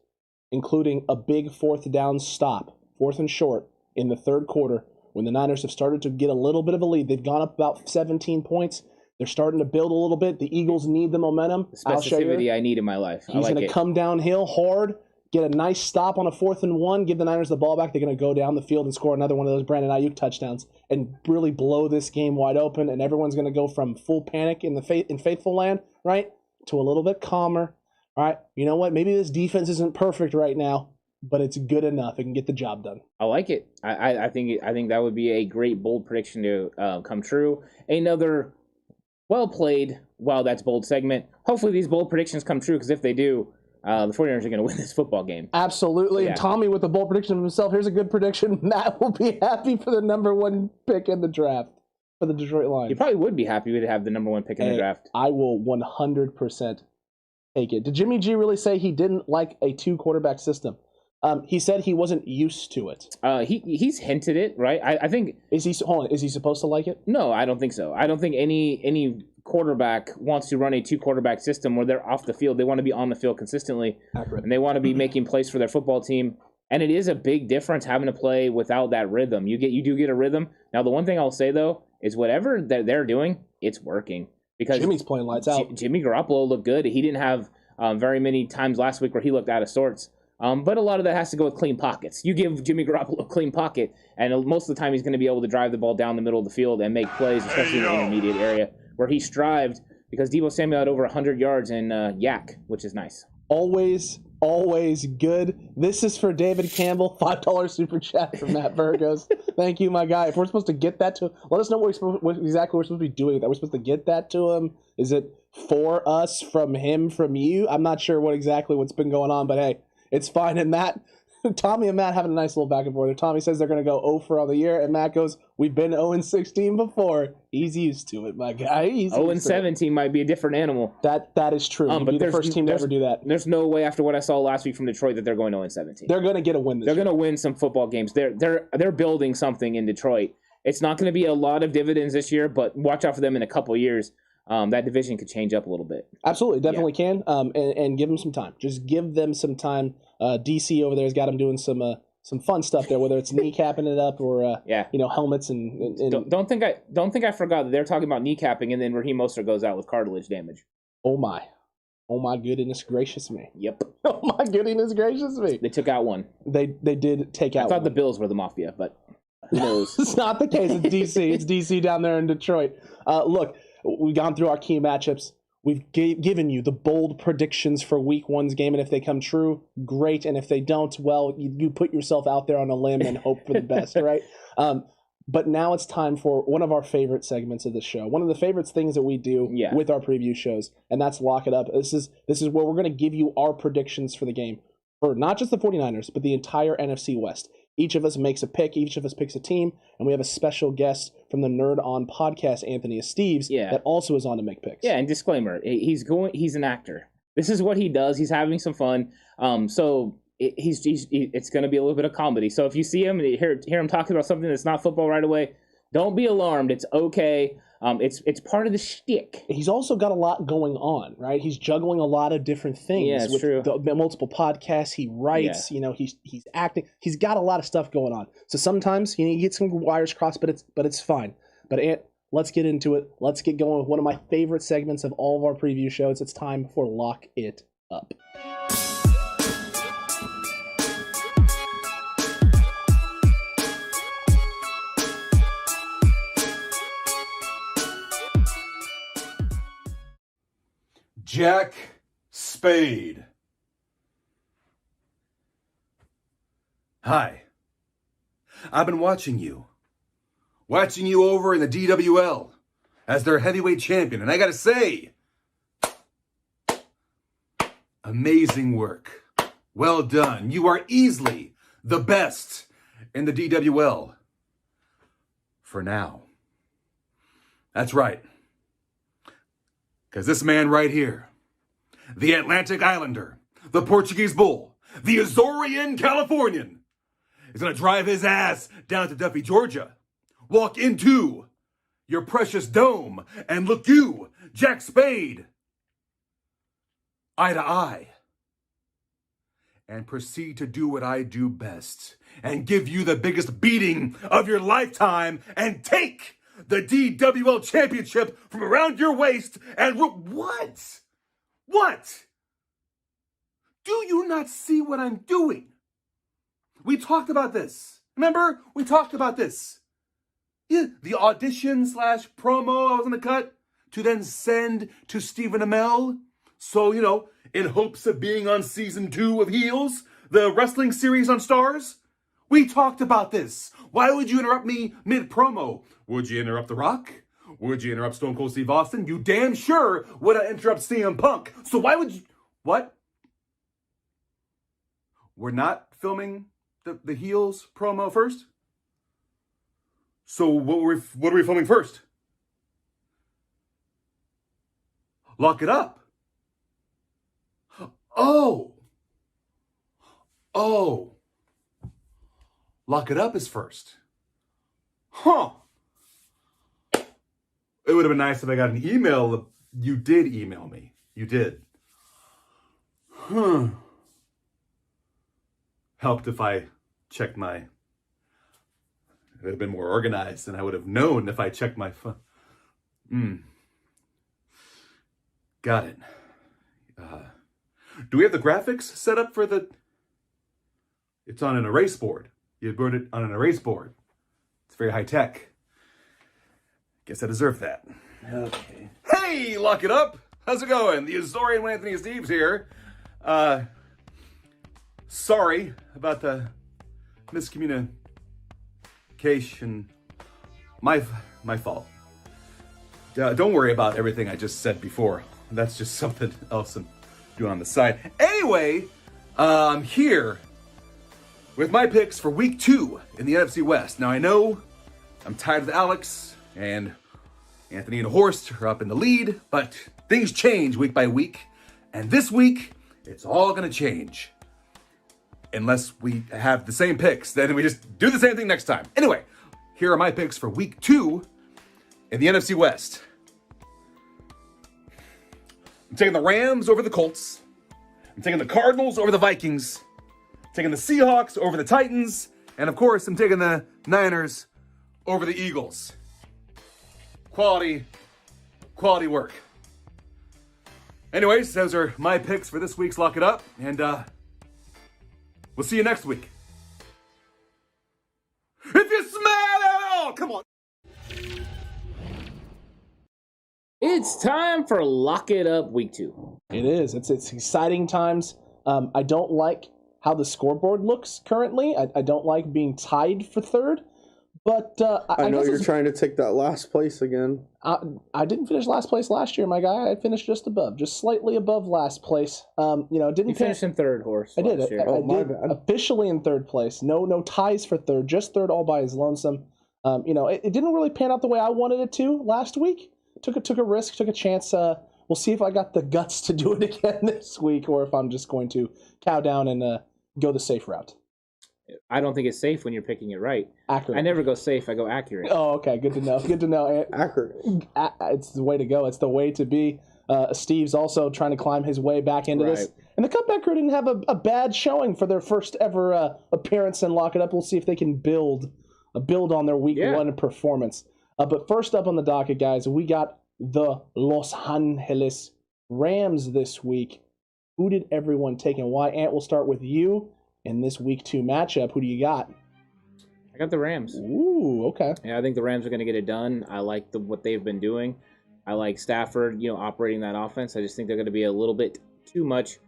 including a big 4th down stop, 4th and short, in the 3rd quarter when the Niners have started to get a little bit of a lead. They've gone up about 17 points. They're starting to build a little bit. The Eagles need the momentum. The specificity I need in my life. He's going to come downhill hard, get a nice stop on a 4th and 1, give the Niners the ball back. They're going to go down the field and score another one of those Brandon Ayuk touchdowns and really blow this game wide open. And everyone's going to go from full panic in Faithful Land, right, to a little bit calmer. All right, you know what? Maybe this defense isn't perfect right now, but it's good enough. It can get the job done. I like it. I think that would be a great bold prediction to come true. Another well played, wow, that's bold segment. Hopefully these bold predictions come true, because if they do, the 49ers are going to win this football game. Absolutely. Yeah. And Tommy with the bold prediction of himself. Here's a good prediction. Matt will be happy for the number 1 pick in the draft for the Detroit Lions. You probably would be happy to have the number 1 pick in the draft. I will 100% take it. Did Jimmy G really say he didn't like a 2-quarterback system? He said he wasn't used to it. He's hinted it, right? I think. Is he supposed to like it? No, I don't think so. I don't think any quarterback wants to run a 2-quarterback system where they're off the field. They want to be on the field consistently. Accurate. And they want to be making plays for their football team. And it is a big difference having to play without that rhythm. You do get a rhythm. Now, the one thing I'll say, though, is whatever that they're doing, it's working. Because Jimmy's playing lights out. Jimmy Garoppolo looked good. He didn't have very many times last week where he looked out of sorts. But a lot of that has to go with clean pockets. You give Jimmy Garoppolo a clean pocket, and most of the time he's going to be able to drive the ball down the middle of the field and make plays, especially in the intermediate area, where he strived because Deebo Samuel had over 100 yards in Yak, which is nice. Always always good. This is for David Campbell, $5 super chat from Matt Burgos. Thank you, my guy. If we're supposed to get that to him, let us know what exactly we're supposed to be doing with that. We're supposed to get that to him. Is it for us, from him, from you? I'm not sure what's been going on, but hey, it's fine. And Matt, Tommy and Matt having a nice little back and forth. Tommy says they're going to go 0 for on the year, and Matt goes, "We've been 0-16 before." He's used to it, my guy. 0-17 might be a different animal. That is true. But be the first team to ever do that. There's no way after what I saw last week from Detroit that they're going 0-17. They're going to get a win. They're going to win some football games. They're building something in Detroit. It's not going to be a lot of dividends this year, but watch out for them in a couple of years. That division could change up a little bit. Absolutely, definitely can. And give them some time. Just give them some time. DC over there has got them doing some fun stuff there, whether it's kneecapping it up or helmets and don't think I forgot that they're talking about kneecapping, and then Raheem Mostert goes out with cartilage damage. Oh my goodness gracious me. Yep. Oh my goodness gracious me. They took out one. They did take out. I thought the Bills were the mafia, but who knows? It's not the case. It's DC. It's DC down there in Detroit. Look, we've gone through our key matchups. We've given you the bold predictions for Week 1's game, and if they come true, great. And if they don't, well, you put yourself out there on a limb and hope for the best, right? But now it's time for one of our favorite segments of the show, one of the favorite things that we do with our preview shows, and that's Lock It Up. This is where we're going to give you our predictions for the game, for not just the 49ers, but the entire NFC West. Each of us makes a pick. Each of us picks a team. And we have a special guest from the Nerd On podcast, Anthony Esteves, that also is on to make picks. Yeah, and disclaimer, he's an actor. This is what he does. He's having some fun. So it's going to be a little bit of comedy. So if you see him and hear him talking about something that's not football right away, don't be alarmed. It's okay. It's part of the shtick. He's also got a lot going on, right? He's juggling a lot of different things. Yeah, it's true. The multiple podcasts. He writes. Yeah. He's acting. He's got a lot of stuff going on. So sometimes you get some wires crossed, but it's fine. But Ant, let's get into it. Let's get going with one of my favorite segments of all of our preview shows. It's time for Lock It Up. Jack Spade. Hi. I've been watching you over in the DWL as their heavyweight champion, and I gotta say, amazing work. Well done. You are easily the best in the DWL. For now. That's right. Because this man right here, the Atlantic Islander, the Portuguese Bull, the Azorean Californian, is going to drive his ass down to Duffy, Georgia, walk into your precious dome, and look you, Jack Spade, eye to eye, and proceed to do what I do best, and give you the biggest beating of your lifetime, and take the DWL championship from around your waist and what? What? Do you not see what I'm doing? We talked about this. Remember? We talked about this. Yeah, the audition / promo I was going to cut to then send to Stephen Amell. So, in hopes of being on season 2 of Heels, the wrestling series on Stars. We talked about this. Why would you interrupt me mid-promo? Would you interrupt The Rock? Would you interrupt Stone Cold Steve Austin? You damn sure would I interrupt CM Punk. So why would you... What? We're not filming the Heels promo first? So what are we filming first? Lock It Up. Oh. Lock It Up is first. Huh. It would have been nice if I got an email. You did email me. You did. Helped if I checked my... It would have been more organized, and I would have known if I checked my phone. Got it. Do we have the graphics set up for the... It's on an erase board. You wrote it on an erase board. It's very high tech. Guess I deserve that. Okay. Hey, Lock It Up! How's it going? The Azorean One Anthony Esteves here. sorry about the miscommunication. My fault. Don't worry about everything I just said before. That's just something else I'm doing on the side. Anyway, I'm here with my picks for week 2 in the NFC West. Now I know I'm tied with Alex, and Anthony and Horst are up in the lead, but things change week by week. And this week, it's all gonna change. Unless we have the same picks, then we just do the same thing next time. Anyway, here are my picks for week 2 in the NFC West. I'm taking the Rams over the Colts. I'm taking the Cardinals over the Vikings. I'm taking the Seahawks over the Titans. And of course, I'm taking the Niners over the Eagles. Quality work. Anyways, those are my picks for this week's Lock It Up. And we'll see you next week. If you smell it all, come on. It's time for Lock It Up week 2. It is. It's exciting times. I don't like how the scoreboard looks currently. I don't like being tied for third. But I know you're trying to take that last place again. I didn't finish last place last year, my guy. I finished just slightly above last place. Didn't finish in third, Horse. I did. I did officially in third place. No ties for third. Just third all by his lonesome. It didn't really pan out the way I wanted it to last week. Took a risk, took a chance. We'll see if I got the guts to do it again this week, or if I'm just going to cow down and go the safe route. I don't think it's safe when you're picking it right. Accurate. I never go safe. I go accurate. Oh, okay. Good to know. Good to know. Accurate. It's the way to go. It's the way to be. Steve's also trying to climb his way back into this. And the Cutback crew didn't have a bad showing for their first ever appearance in Lock It Up. We'll see if they can build on their week 1 performance. But first up on the docket, guys, we got the Los Angeles Rams this week. Who did everyone take and why? Ant, we'll start with you. In this week 2 matchup, who do you got? I got the Rams. Ooh, okay. Yeah, I think the Rams are going to get it done. I like what they've been doing. I like Stafford, operating that offense. I just think they're going to be a little bit too much.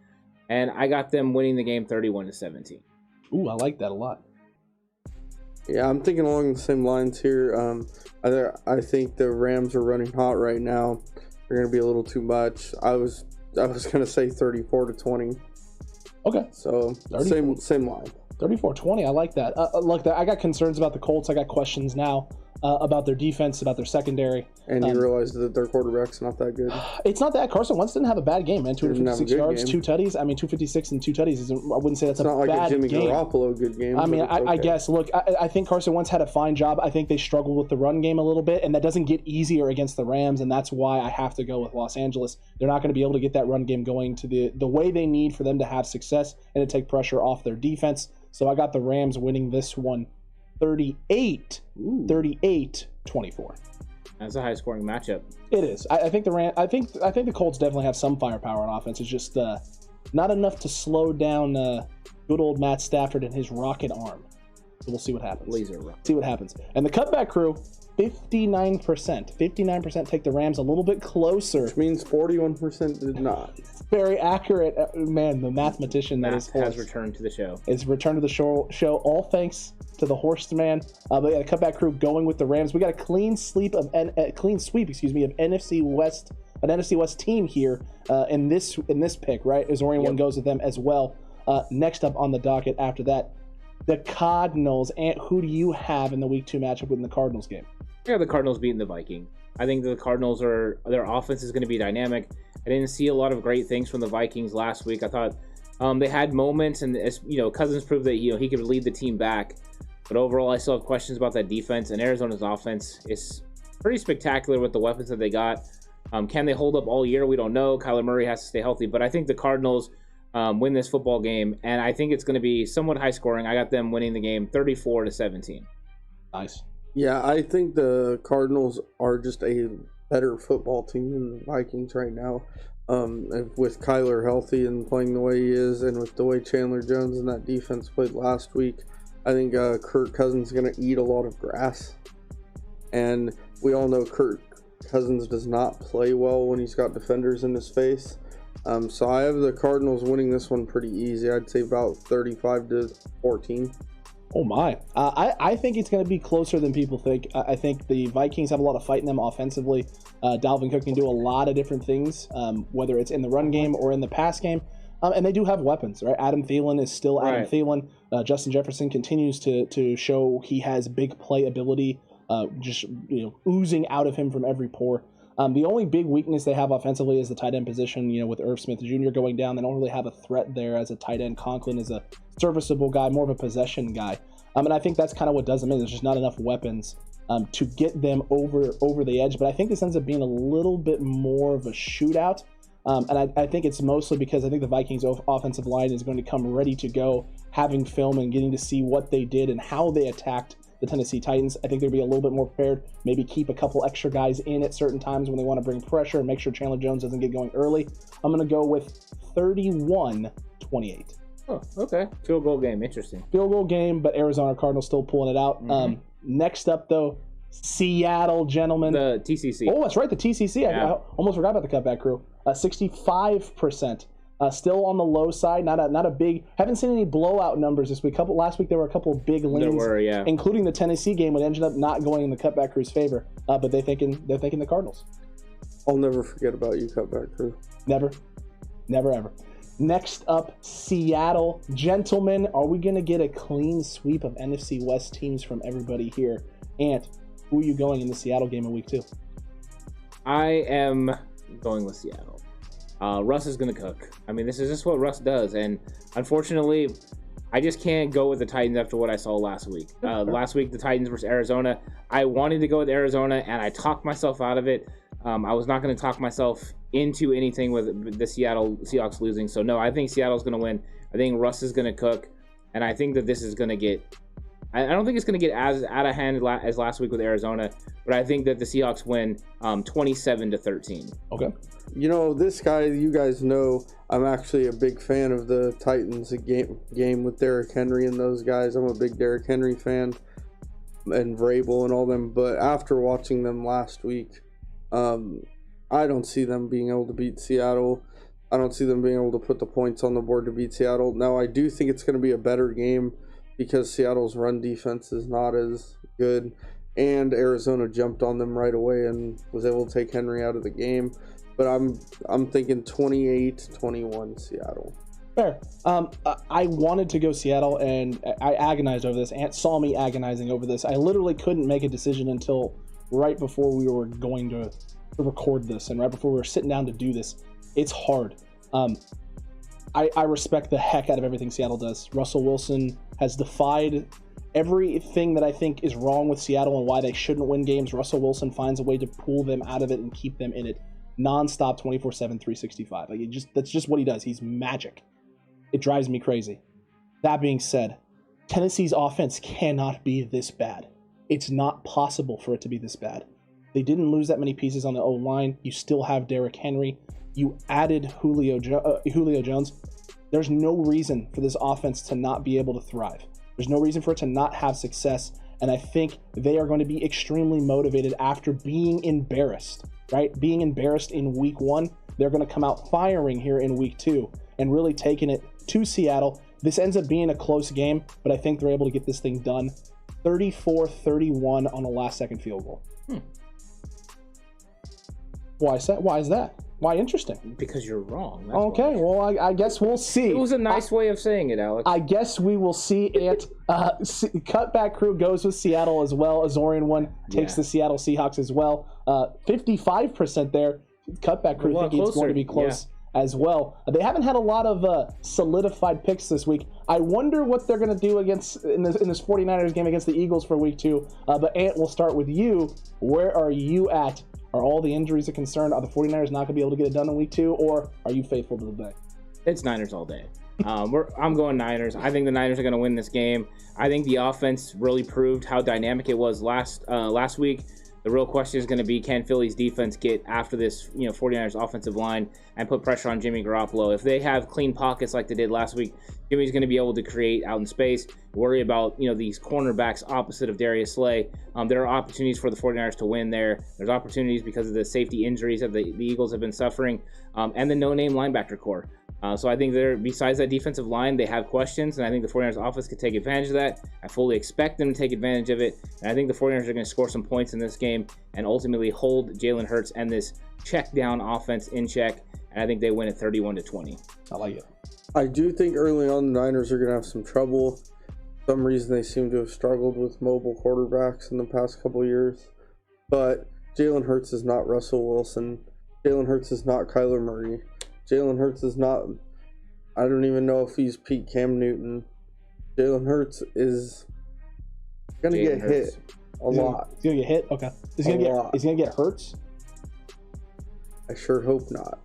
And I got them winning the game 31-17. Ooh, I like that a lot. Yeah, I'm thinking along the same lines here. I think the Rams are running hot right now. They're going to be a little too much. I was going to say 34-20. Okay. So, same line. 34-20, I like that. Look, I got concerns about the Colts. I got questions now about their defense, about their secondary. And you realize that their quarterback's not that good. It's not that. Carson Wentz didn't have a bad game, man. 256 yards, 2 tutties. I mean, 256 and 2 tutties. I wouldn't say that's a bad game. It's not like a Jimmy Garoppolo good game. I mean, I guess. Look, I think Carson Wentz had a fine job. I think they struggled with the run game a little bit, and that doesn't get easier against the Rams, and that's why I have to go with Los Angeles. They're not going to be able to get that run game going to the way they need for them to have success and to take pressure off their defense. So I got the Rams winning this one 38-24. That's a high-scoring matchup. It is. I think the Colts definitely have some firepower on offense. It's just not enough to slow down good old Matt Stafford and his rocket arm. So we'll see what happens. Laser rock. See what happens. And the Cutback crew, 59%. 59% take the Rams a little bit closer. Which means 41% did not. Very accurate. Man, the mathematician that is Horst has returned to the show. It's returned to the show. All thanks to the Horst man. But yeah, the Cutback crew going with the Rams. We got a clean sweep of NFC West, an NFC West team here in this pick, right? Azorean One goes with them as well. Next up on the docket after that, the Cardinals. Ant, who do you have in the week 2 matchup in the Cardinals game? Yeah, the Cardinals beating the Vikings. I think the Cardinals their offense is going to be dynamic. I didn't see a lot of great things from the Vikings last week. I thought they had moments, and Cousins proved that he could lead the team back. But overall, I still have questions about that defense. And Arizona's offense is pretty spectacular with the weapons that they got. Can they hold up all year? We don't know. Kyler Murray has to stay healthy. But I think the Cardinals win this football game, and I think it's going to be somewhat high scoring. I got them winning the game 34-17. Nice. Yeah, I think the Cardinals are just a better football team than the Vikings right now. With Kyler healthy and playing the way he is, and with the way Chandler Jones and that defense played last week, I think Kirk Cousins is going to eat a lot of grass. And we all know Kirk Cousins does not play well when he's got defenders in his face. So I have the Cardinals winning this one pretty easy. I'd say about 35-14. Oh my. I think it's going to be closer than people think. I think the Vikings have a lot of fight in them offensively. Dalvin Cook can do a lot of different things, whether it's in the run game or in the pass game. And they do have weapons, right? Adam Thielen is still Adam Thielen. Justin Jefferson continues to show he has big play ability, just oozing out of him from every pore. The only big weakness they have offensively is the tight end position. With Irv Smith Jr. going down, they don't really have a threat there as a tight end. Conklin is a serviceable guy, more of a possession guy. And I think that's kind of what does them in. There's just not enough weapons to get them over the edge. But I think this ends up being a little bit more of a shootout. And I think it's mostly because I think the Vikings offensive line is going to come ready to go, having film and getting to see what they did and how they attacked the Tennessee Titans. I think they'll be a little bit more prepared, maybe keep a couple extra guys in at certain times when they want to bring pressure and make sure Chandler Jones doesn't get going early. I'm going to go with 31-28. Oh, okay. Field goal game. Interesting. Field goal game, but Arizona Cardinals still pulling it out. Mm-hmm. Next up, though, Seattle, gentlemen. The TCC. Oh, that's right, the TCC. Yeah. I almost forgot about the cutback crew. 65%. Still on the low side. Not a big. Haven't seen any blowout numbers this week. Last week there were a couple of big leans, including the Tennessee game, which ended up not going in the cutback crew's favor. But they're thinking the Cardinals. I'll never forget about you, cutback crew. Never ever. Next up, Seattle, gentlemen. Are we gonna get a clean sweep of NFC West teams from everybody here? Ant, who are you going in the Seattle game in week 2? I am going with Seattle. Russ is going to cook. I mean, this is just what Russ does. And unfortunately, I just can't go with the Titans after what I saw last week. Last week, the Titans versus Arizona. I wanted to go with Arizona, and I talked myself out of it. I was not going to talk myself into anything with the Seattle Seahawks losing. So, no, I think Seattle's going to win. I think Russ is going to cook. And I think that this is going to get... I don't think it's going to get as out of hand as last week with Arizona, but I think that the Seahawks win 27-13. Okay. This guy, you guys know, I'm actually a big fan of the Titans game with Derrick Henry and those guys. I'm a big Derrick Henry fan and Vrabel and all them, but after watching them last week, I don't see them being able to beat Seattle. I don't see them being able to put the points on the board to beat Seattle. Now, I do think it's going to be a better game because Seattle's run defense is not as good, and Arizona jumped on them right away and was able to take Henry out of the game. But I'm thinking 28-21 Seattle. Fair. I wanted to go Seattle, and I agonized over this. Ant saw me agonizing over this. I literally couldn't make a decision until right before we were going to record this, and right before we were sitting down to do this. It's hard. I respect the heck out of everything Seattle does. Russell Wilson has defied everything that I think is wrong with Seattle and why they shouldn't win games. Russell Wilson finds a way to pull them out of it and keep them in it. Non-stop, 24/7, 365. That's just what he does. He's magic. It drives me crazy. That being said, Tennessee's offense cannot be this bad. It's not possible for it to be this bad. They didn't lose that many pieces on the O-line. You still have Derrick Henry. You added Julio Jones. There's no reason for this offense to not be able to thrive. There's no reason for it to not have success. And I think they are going to be extremely motivated after being embarrassed, right? Being embarrassed in week 1. They're going to come out firing here in week 2 and really taking it to Seattle. This ends up being a close game, but I think they're able to get this thing done. 34-31 on a last-second field goal. Why is that? Why interesting? Because you're wrong. Okay, well, I guess we'll see. It was a nice way of saying it, Alex. I guess we will see it. Cutback crew goes with Seattle as well. Azorean One takes the Seattle Seahawks as well. 55% there. Cutback crew think it's going to be close as well. They haven't had a lot of solidified picks this week. I wonder what they're going to do in this 49ers game against the Eagles for week 2. But Ant, we'll start with you. Where are you at? Are all the injuries a concern? Are the 49ers not going to be able to get it done in week 2, or are you faithful to the day? It's Niners all day. I'm going Niners. I think the Niners are going to win this game. I think the offense really proved how dynamic it was last week. The real question is going to be, can Philly's defense get after this 49ers offensive line and put pressure on Jimmy Garoppolo? If they have clean pockets like they did last week, Jimmy's going to be able to create out in space, worry about, these cornerbacks opposite of Darius Slay. There are opportunities for the 49ers to win there. There's opportunities because of the safety injuries that the Eagles have been suffering, and the no-name linebacker core. So I think besides that defensive line, they have questions, and I think the 49ers offense could take advantage of that. I fully expect them to take advantage of it, and I think the 49ers are going to score some points in this game and ultimately hold Jalen Hurts and this check-down offense in check, and I think they win at 31-20. I like it. I do think early on the Niners are going to have some trouble. For some reason they seem to have struggled with mobile quarterbacks in the past couple of years. But Jalen Hurts is not Russell Wilson. Jalen Hurts is not Kyler Murray. Jalen Hurts is not, I don't even know if he's Pete Cam Newton. Jalen Hurts is going to get hit a lot. He's going to get hit? Okay. Is he going to get Hurts? I sure hope not.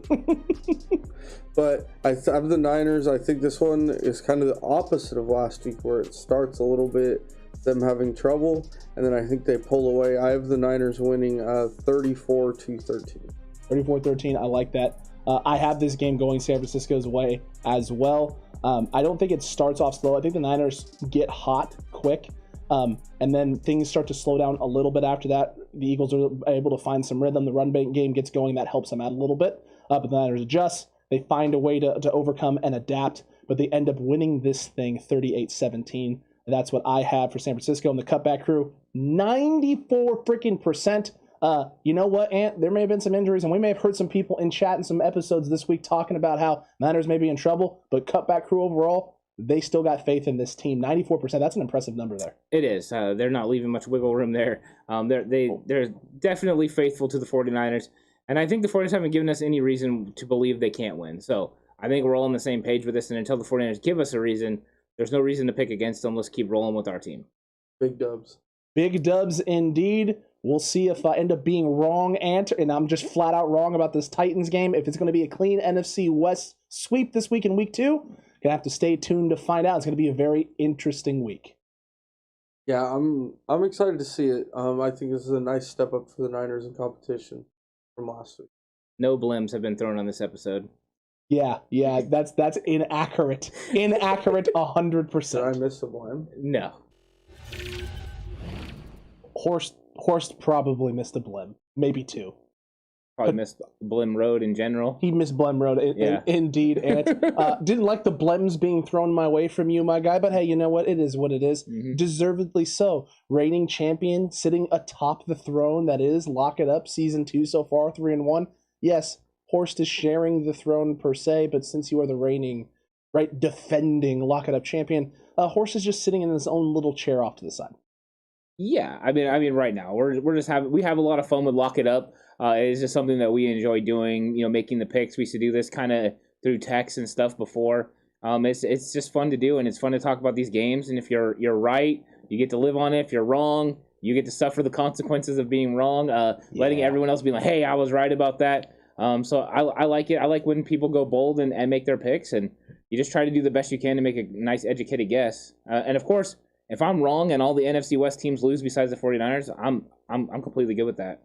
But out of the Niners, I think this one is kind of the opposite of last week, where it starts a little bit them having trouble, and then I think they pull away. I have the Niners winning 34-13. 34-13, I like that. I have this game going San Francisco's way as well. I don't think it starts off slow. I think the Niners get hot quick, and then things start to slow down a little bit after that. The Eagles are able to find some rhythm. The run game gets going. That helps them out a little bit. But the Niners adjust. They find a way to overcome and adapt, but they end up winning this thing 38-17. That's what I have for San Francisco and the Cutback crew. 94% you know what, Ant? There may have been some injuries, and we may have heard some people in chat in some episodes this week talking about how Niners may be in trouble, but Cutback crew overall, they still got faith in this team. 94%, that's an impressive number there. It is. They're not leaving much wiggle room there. They're definitely faithful to the 49ers. And I think the 49ers haven't given us any reason to believe they can't win. So I think we're all on the same page with this. And until the 49ers give us a reason, there's no reason to pick against them. Let's keep rolling with our team. Big dubs. Big dubs indeed. We'll see if I end up being wrong, Ant, and I'm just flat out wrong about this Titans game. If it's going to be a clean NFC West sweep this week in week 2, going to have to stay tuned to find out. It's going to be a very interesting week. Yeah, I'm excited to see it. I think this is a nice step up for the Niners in competition from last week. No blims have been thrown on this episode. Yeah, that's inaccurate. Inaccurate 100%. Did I miss a blim? No. Horst probably missed a blim. Maybe 2. Probably missed Blim Road in general. He missed Blim Road, indeed. And didn't like the blims being thrown my way from you, my guy. But hey, you know what? It is what it is. Mm-hmm. Deservedly so. Reigning champion, sitting atop the throne that is Lock It Up Season 2 so far, 3-1. Yes, Horst is sharing the throne per se, but since you are the reigning, defending Lock It Up champion, Horst is just sitting in his own little chair off to the side. Yeah, I mean, right now we're just we have a lot of fun with Lock It Up. It's just something that we enjoy doing. Making the picks. We used to do this kind of through text and stuff before. It's just fun to do, and it's fun to talk about these games. And if you're right, you get to live on it. If you're wrong, you get to suffer the consequences of being wrong. Letting everyone else be like, "Hey, I was right about that." So I like it. I like when people go bold and make their picks, and you just try to do the best you can to make a nice, educated guess. And of course, if I'm wrong and all the NFC West teams lose besides the 49ers, I'm completely good with that.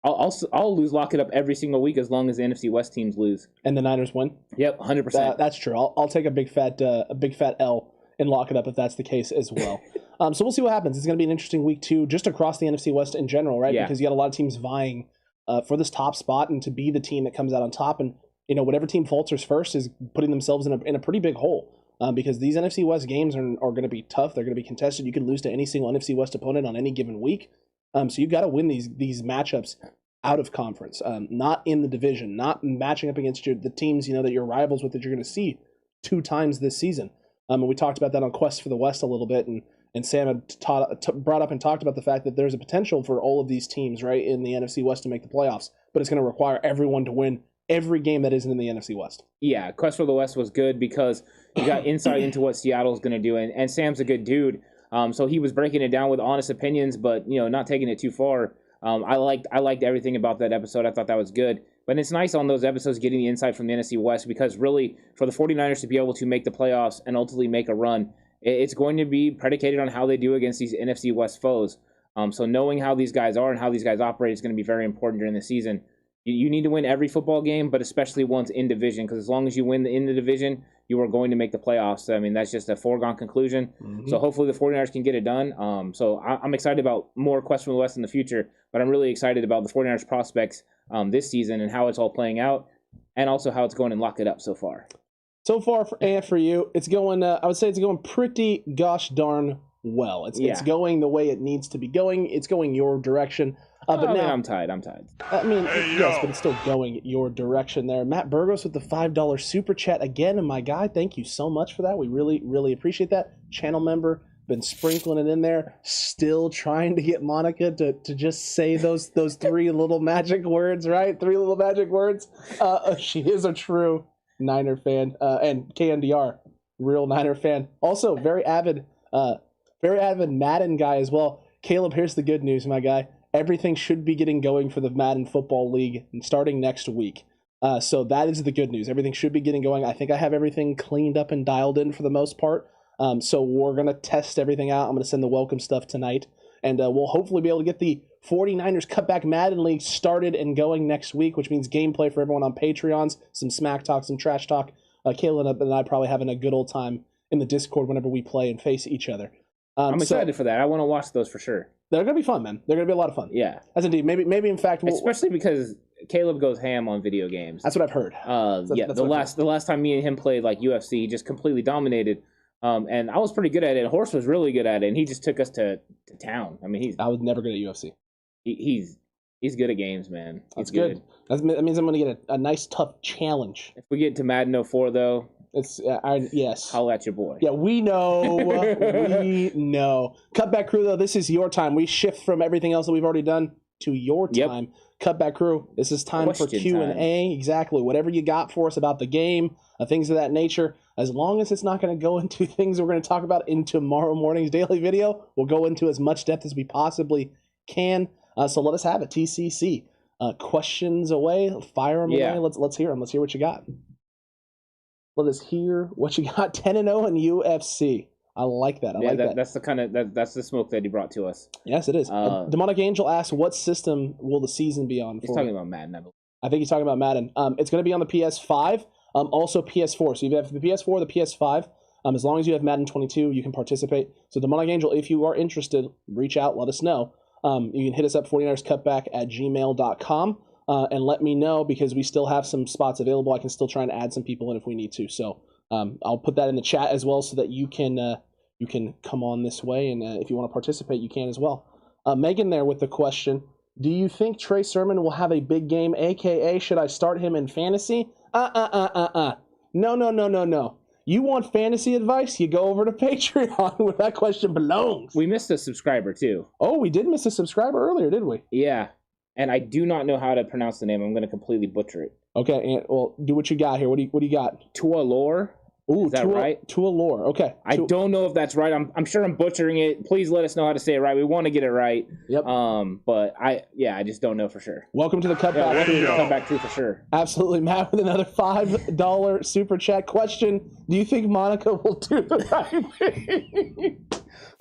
I'll lose Lock It Up every single week as long as the NFC West teams lose. And the Niners win? Yep, 100%. That's true. I'll take a big fat L and Lock It Up if that's the case as well. So we'll see what happens. It's going to be an interesting week too, just across the NFC West in general, right? Yeah. Because you got a lot of teams vying for this top spot and to be the team that comes out on top. And whatever team falters first is putting themselves in a pretty big hole. Because these NFC West games are going to be tough. They're going to be contested. You can lose to any single NFC West opponent on any given week. So you've got to win these matchups out of conference, not in the division, not matching up against the teams that you're rivals with that you're going to see 2 times this season. And we talked about that on Quest for the West a little bit, and Sam had brought up and talked about the fact that there's a potential for all of these teams right in the NFC West to make the playoffs, but it's going to require everyone to win every game that isn't in the NFC West. Yeah, Quest for the West was good because you got insight into what Seattle's going to do, and Sam's a good dude, so he was breaking it down with honest opinions, but not taking it too far. I liked everything about that episode. I thought that was good. But it's nice on those episodes getting the insight from the NFC West because really, for the 49ers to be able to make the playoffs and ultimately make a run, it's going to be predicated on how they do against these NFC West foes. So knowing how these guys are and how these guys operate is going to be very important during the season. You need to win every football game, but especially ones in division, because as long as you win in the division, you are going to make the playoffs. I mean, that's just a foregone conclusion. So hopefully the 49ers can get it done. So I'm excited about more Quest from the West in the future, but I'm really excited about the 49ers prospects this season and how it's all playing out, and also how it's going and lock it up so far. So far for you, it's going. I would say it's going pretty gosh darn well. It's going the way it needs to be going. It's going your direction. But now I'm tied. I mean, yes, but it's still going your direction there. Matt Burgos with the $5 super chat again, and my guy, thank you so much for that. We really, really appreciate that. Channel member, been sprinkling it in there, still trying to get Monica to just say those 3 little magic words, right? 3 little magic words. She is a true Niner fan, and KNDR, real Niner fan. Also, very avid Madden guy as well. Caleb, here's the good news, my guy. Everything should be getting going for the Madden Football League starting next week. So that is the good news. Everything should be getting going. I think I have everything cleaned up and dialed in for the most part. So we're going to test everything out. I'm going to send the welcome stuff tonight. And we'll hopefully be able to get the 49ers Cutback Madden League started and going next week, which means gameplay for everyone on Patreons, some smack talk, some trash talk. Caleb and I probably having a good old time in the Discord whenever we play and face each other. I'm excited for that. I want to watch those for sure. They're going to be fun, man. They're going to be a lot of fun. Yeah. As indeed. Maybe in fact... Especially because Caleb goes ham on video games. That's what I've heard. The last time me and him played like UFC, he just completely dominated. And I was pretty good at it. Horst was really good at it, and he just took us to town. I mean, I was never good at UFC. He's good at games, man. That's good. That means I'm going to get a nice, tough challenge. If we get to Madden 04, though... yes. Holla at your boy. Yeah, we know. We know. Cutback crew, though, this is your time. We shift from everything else that we've already done to your time. Yep. Cutback crew, this is time for Q&A. Exactly. Whatever you got for us about the game, things of that nature. As long as it's not going to go into things we're going to talk about in tomorrow morning's daily video, we'll go into as much depth as we possibly can. So let us have it. TCC. Questions away. Fire them away. Let's hear them. Let's hear what you got. Let us hear what you got. 10-0 in UFC. I like that. I like that. That's the kind of that's the smoke that he brought to us. Yes, it is. Demonic Angel asks, "What system will the season be on?" He's talking about Madden, I believe. I think he's talking about Madden. It's going to be on the PS5, also PS4. So if you have the PS4 or the PS5, as long as you have Madden 22, you can participate. So Demonic Angel, if you are interested, reach out. Let us know. You can hit us up 49erscutback@gmail.com. And let me know, because we still have some spots available. I can still try and add some people in if we need to. So I'll put that in the chat as well, so that you can come on this way. And if you want to participate, you can as well. Megan there with the question, do you think Trey Sermon will have a big game, a.k.a. should I start him in fantasy? No. You want fantasy advice? You go over to Patreon where that question belongs. We missed a subscriber, too. Oh, we did miss a subscriber earlier, did we? Yeah. And I do not know how to pronounce the name. I'm going to completely butcher it. Okay, Ant, well, do what you got here. What do you got? Tualor. Ooh, is that right? Tualor. Okay. I don't know if that's right. I'm sure I'm butchering it. Please let us know how to say it right. We want to get it right. Yep. But I just don't know for sure. Welcome to the Cutback. Welcome to the Cutback crew for sure. Absolutely, Matt, with another $5 super chat question. Do you think Monica will do the right thing?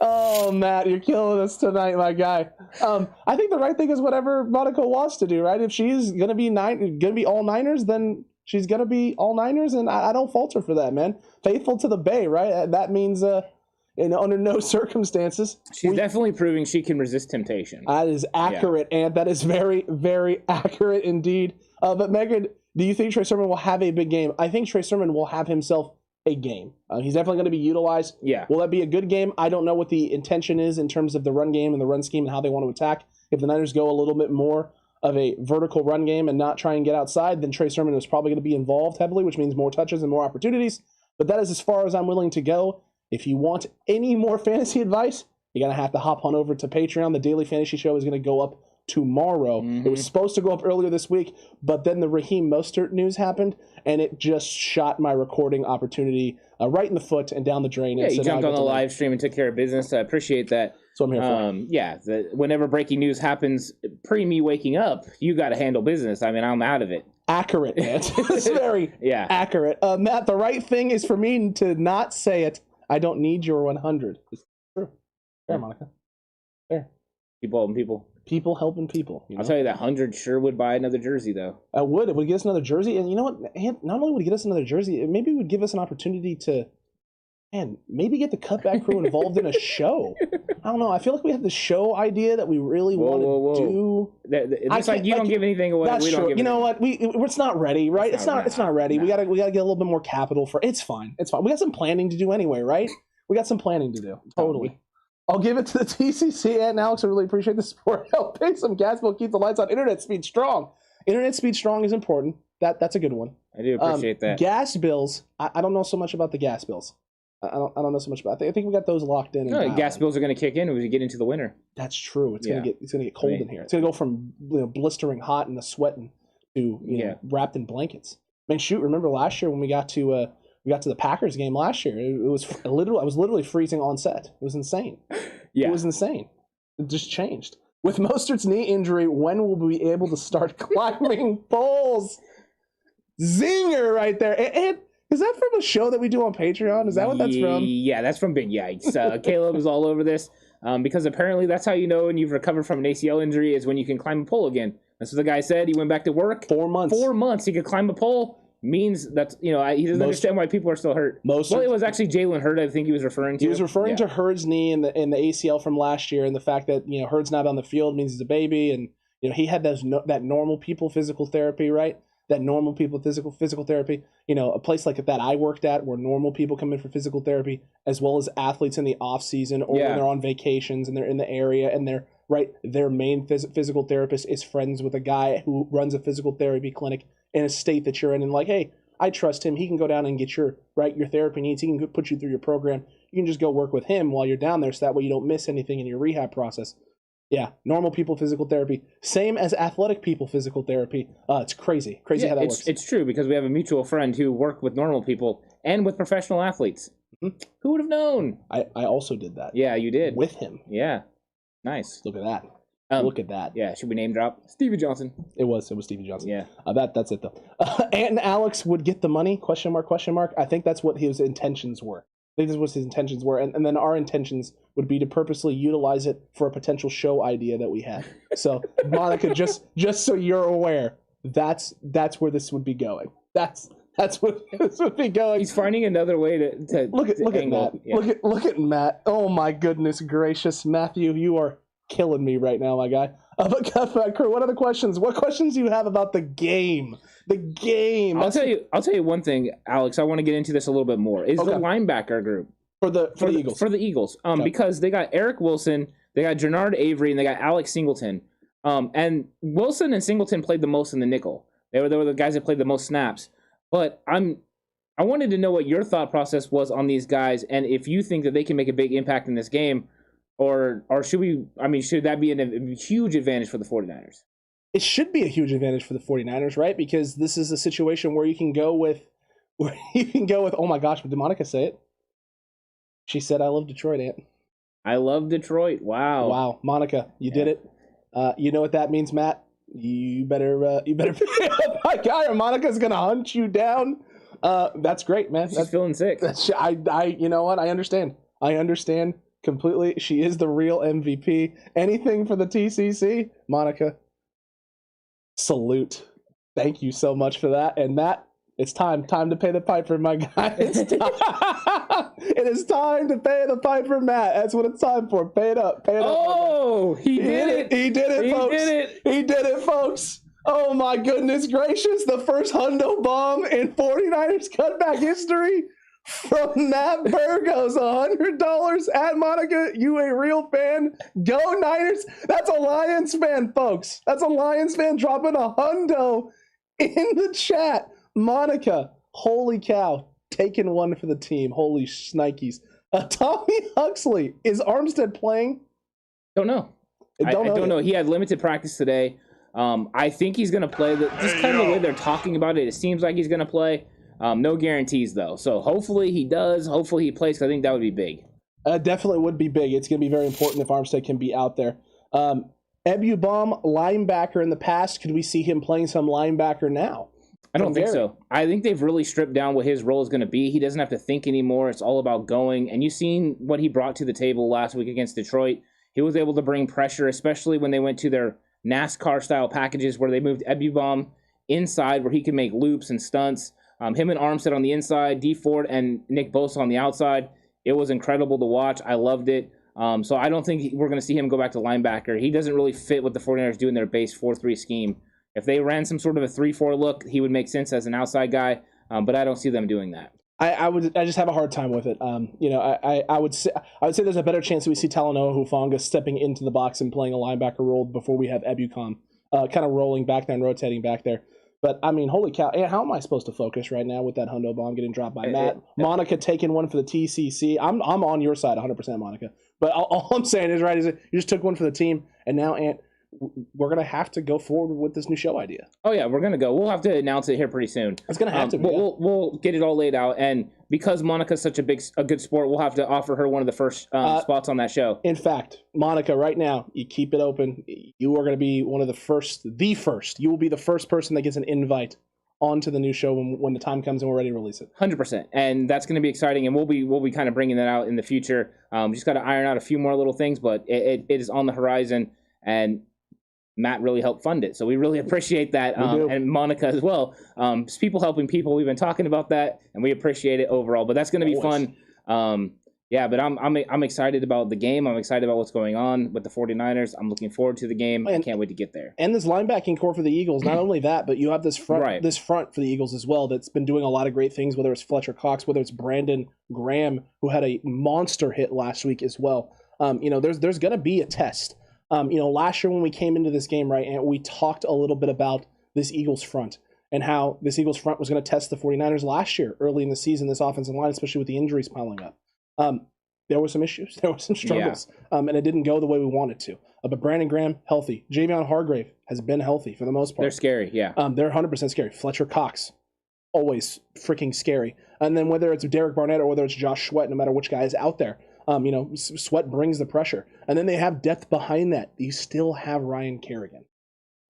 Oh, Matt, you're killing us tonight, my guy. I think the right thing is whatever Monica wants to do, right? If she's gonna be all Niners, then she's gonna be all Niners, and I don't fault her for that, man. Faithful to the Bay, right? That means under no circumstances. She's definitely proving she can resist temptation. That is accurate, and that is very, very accurate indeed. But Megan, do you think Trey Sermon will have a big game? I think Trey Sermon will have himself a game. He's definitely going to be utilized. Yeah. Will that be a good game? I don't know what the intention is in terms of the run game and the run scheme and how they want to attack. If the Niners go a little bit more of a vertical run game and not try and get outside, then Trey Sermon is probably going to be involved heavily, which means more touches and more opportunities. But that is as far as I'm willing to go. If you want any more fantasy advice, you're going to have to hop on over to Patreon. The Daily Fantasy Show is going to go up tomorrow. Mm-hmm. It was supposed to go up earlier this week, but then the Raheem Mostert news happened, and it just shot my recording opportunity right in the foot and down the drain. Yeah, you jumped on the live stream and took care of business. I appreciate that. So I'm here for. Whenever breaking news happens pre me waking up, you got to handle business. I mean, I'm out of it. Accurate, man. It's very accurate. Matt, the right thing is for me to not say it. I don't need your 100. It's true. There, Monica. There. Keep holding people. People helping people. I'll tell you that 100 sure would buy another jersey, though. I would. It would get us another jersey. And you know what? Not only would it get us another jersey, it maybe would give us an opportunity to, maybe get the Cutback crew involved in a show. I don't know. I feel like we have the show idea that we really want to do. It's like you don't give anything away. That's we don't true. give You know what? It's not ready, right? It's not ready. No. We gotta get a little bit more capital for. It's fine. It's fine. We got some planning to do anyway, right? We got some planning to do. Totally. I'll give it to the TCC and Alex. I really appreciate the support. Help pay some gas bill, keep the lights on. Internet speed strong. Internet speed strong is important. That's a good one. I do appreciate that. Gas bills. I don't know so much about the gas bills. I don't know so much about. I think we got those locked in. No, gas bills are going to kick in when we get into the winter. That's true. It's gonna get cold in here. It's gonna go from blistering hot and the sweating to wrapped in blankets. Man, shoot! Remember last year when we got to the Packers game last year? It was I was literally freezing on set. It was insane. Yeah, it was insane. It just changed. With Mostert's knee injury, when will we be able to start climbing poles? Zinger right there. And is that from a show that we do on Patreon? Is that what that's from? Yeah, that's from Big Yikes. Caleb is all over this because apparently that's how you know when you've recovered from an ACL injury is when you can climb a pole again. That's what the guy said. He went back to work. 4 months. 4 mons. He could climb a pole. Means that, he doesn't understand why people are still hurt. Well, it was actually Jalen Hurd, I think he was referring to. He was referring to Hurd's knee and the ACL from last year, and the fact that Hurd's not on the field means he's a baby, and he had that normal people physical therapy, right? That normal people physical therapy. A place like that I worked at where normal people come in for physical therapy, as well as athletes in the off season or when they're on vacations and they're in the area and their main physical therapist is friends with a guy who runs a physical therapy clinic in a state that you're in, and like, hey, I trust him. He can go down and get your therapy needs. He can put you through your program. You can just go work with him while you're down there, so that way you don't miss anything in your rehab process. Yeah, normal people physical therapy, same as athletic people physical therapy. It's crazy how that works. It's true because we have a mutual friend who worked with normal people and with professional athletes. Mm-hmm. Who would have known? I also did that. Yeah, you did with him. Yeah, nice. Look at that. Look at that. Yeah, should we name drop Stevie Johnson? It was Stevie Johnson. Yeah. That's it though. Ant and Alex would get the money? Question mark. I think that's what his intentions were. And then our intentions would be to purposely utilize it for a potential show idea that we had. So Monica, just so you're aware, that's where this would be going. That's where this would be going. He's finding another way to look at Matt. Yeah. Look at Matt. Oh my goodness gracious, Matthew, you are killing me right now, my guy. But Cutback crew, what other questions? What questions do you have about the game? I'll tell you one thing, Alex. I want to get into this a little bit more. Is the linebacker group for the Eagles? For the Eagles, because they got Eric Wilson, they got Jernard Avery, and they got Alex Singleton. And Wilson and Singleton played the most in the nickel. They were the guys that played the most snaps. But I wanted to know what your thought process was on these guys, and if you think that they can make a big impact in this game. Or should that be a huge advantage for the 49ers? It should be a huge advantage for the 49ers, right? Because this is a situation where you can go with, oh my gosh, did Monica say it? She said, I love Detroit, Ant. I love Detroit. Wow. Wow. Monica, you did it. You know what that means, Matt? You better pick up my guy or Monica's going to hunt you down. That's great, man. She's feeling sick. You know what? I understand completely. She is the real MVP. Anything for the TCC, Monica. Salute. Thank you so much for that. And Matt, it's time to pay the piper, my guy. It is time to pay the piper, Matt. That's what it's time for. Pay it up. Oh, he did it, folks. Oh my goodness gracious! The first hundo bomb in 49ers cutback history. From Matt Burgos, $100 at Monica. You a real fan? Go Niners! That's a Lions fan, folks. That's a Lions fan dropping a hundo in the chat. Monica, holy cow, taking one for the team. Holy shnikes. Tommy Huxley, is Armstead playing? Don't know. I don't know. He had limited practice today. I think he's going to play. Just kind of the way they're talking about it, it seems like he's going to play. No guarantees, though. So hopefully he does. Hopefully he plays, because I think that would be big. Definitely would be big. It's going to be very important if Armstead can be out there. Ebubam, linebacker in the past. Could we see him playing some linebacker now? I don't think so. I think they've really stripped down what his role is going to be. He doesn't have to think anymore. It's all about going. And you've seen what he brought to the table last week against Detroit. He was able to bring pressure, especially when they went to their NASCAR-style packages where they moved Ebubom inside where he could make loops and stunts. Him and Armstead on the inside, D Ford and Nick Bosa on the outside. It was incredible to watch. I loved it. So I don't think we're going to see him go back to linebacker. He doesn't really fit what the 49ers do in their base 4-3 scheme. If they ran some sort of a 3-4 look, he would make sense as an outside guy, but I don't see them doing that. I just have a hard time with it. I would say there's a better chance that we see Talanoa Hufanga stepping into the box and playing a linebacker role before we have Ebukam kind of rolling back there and rotating back there. But, I mean, holy cow, how am I supposed to focus right now with that hundo bomb getting dropped by Matt? Monica taking one for the TCC. I'm on your side 100%, Monica. But all I'm saying is, right, is that you just took one for the team, and now, Ant, we're going to have to go forward with this new show idea. Oh, yeah, we're going to go. We'll have to announce it here pretty soon. It's going to have to be. We'll get it all laid out. And because Monica's such a good sport, we'll have to offer her one of the first spots on that show. In fact, Monica, right now, you keep it open. You are going to be one of the first. You will be the first person that gets an invite onto the new show when the time comes and we're ready to release it. 100%. And that's going to be exciting. And we'll be kind of bringing that out in the future. We just got to iron out a few more little things, but it is on the horizon. And Matt really helped fund it. So we really appreciate that. And Monica as well. Just people helping people. We've been talking about that and we appreciate it overall, but that's going to be fun. But I'm excited about the game. I'm excited about what's going on with the 49ers. I'm looking forward to the game. I can't wait to get there. And this linebacking core for the Eagles, not only that, but you have this front for the Eagles as well that's been doing a lot of great things, whether it's Fletcher Cox, whether it's Brandon Graham, who had a monster hit last week as well. There's going to be a test. Last year when we came into this game, right, and we talked a little bit about this Eagles front and how this Eagles front was going to test the 49ers last year, early in the season, this offensive line, especially with the injuries piling up. There were some issues. There were some struggles, and it didn't go the way we wanted to. But Brandon Graham, healthy. Javion Hargrave has been healthy for the most part. They're scary, yeah. They're 100% scary. Fletcher Cox, always freaking scary. And then whether it's Derek Barnett or whether it's Josh Sweat, no matter which guy is out there, Sweat brings the pressure. And then they have depth behind that. You still have Ryan Kerrigan.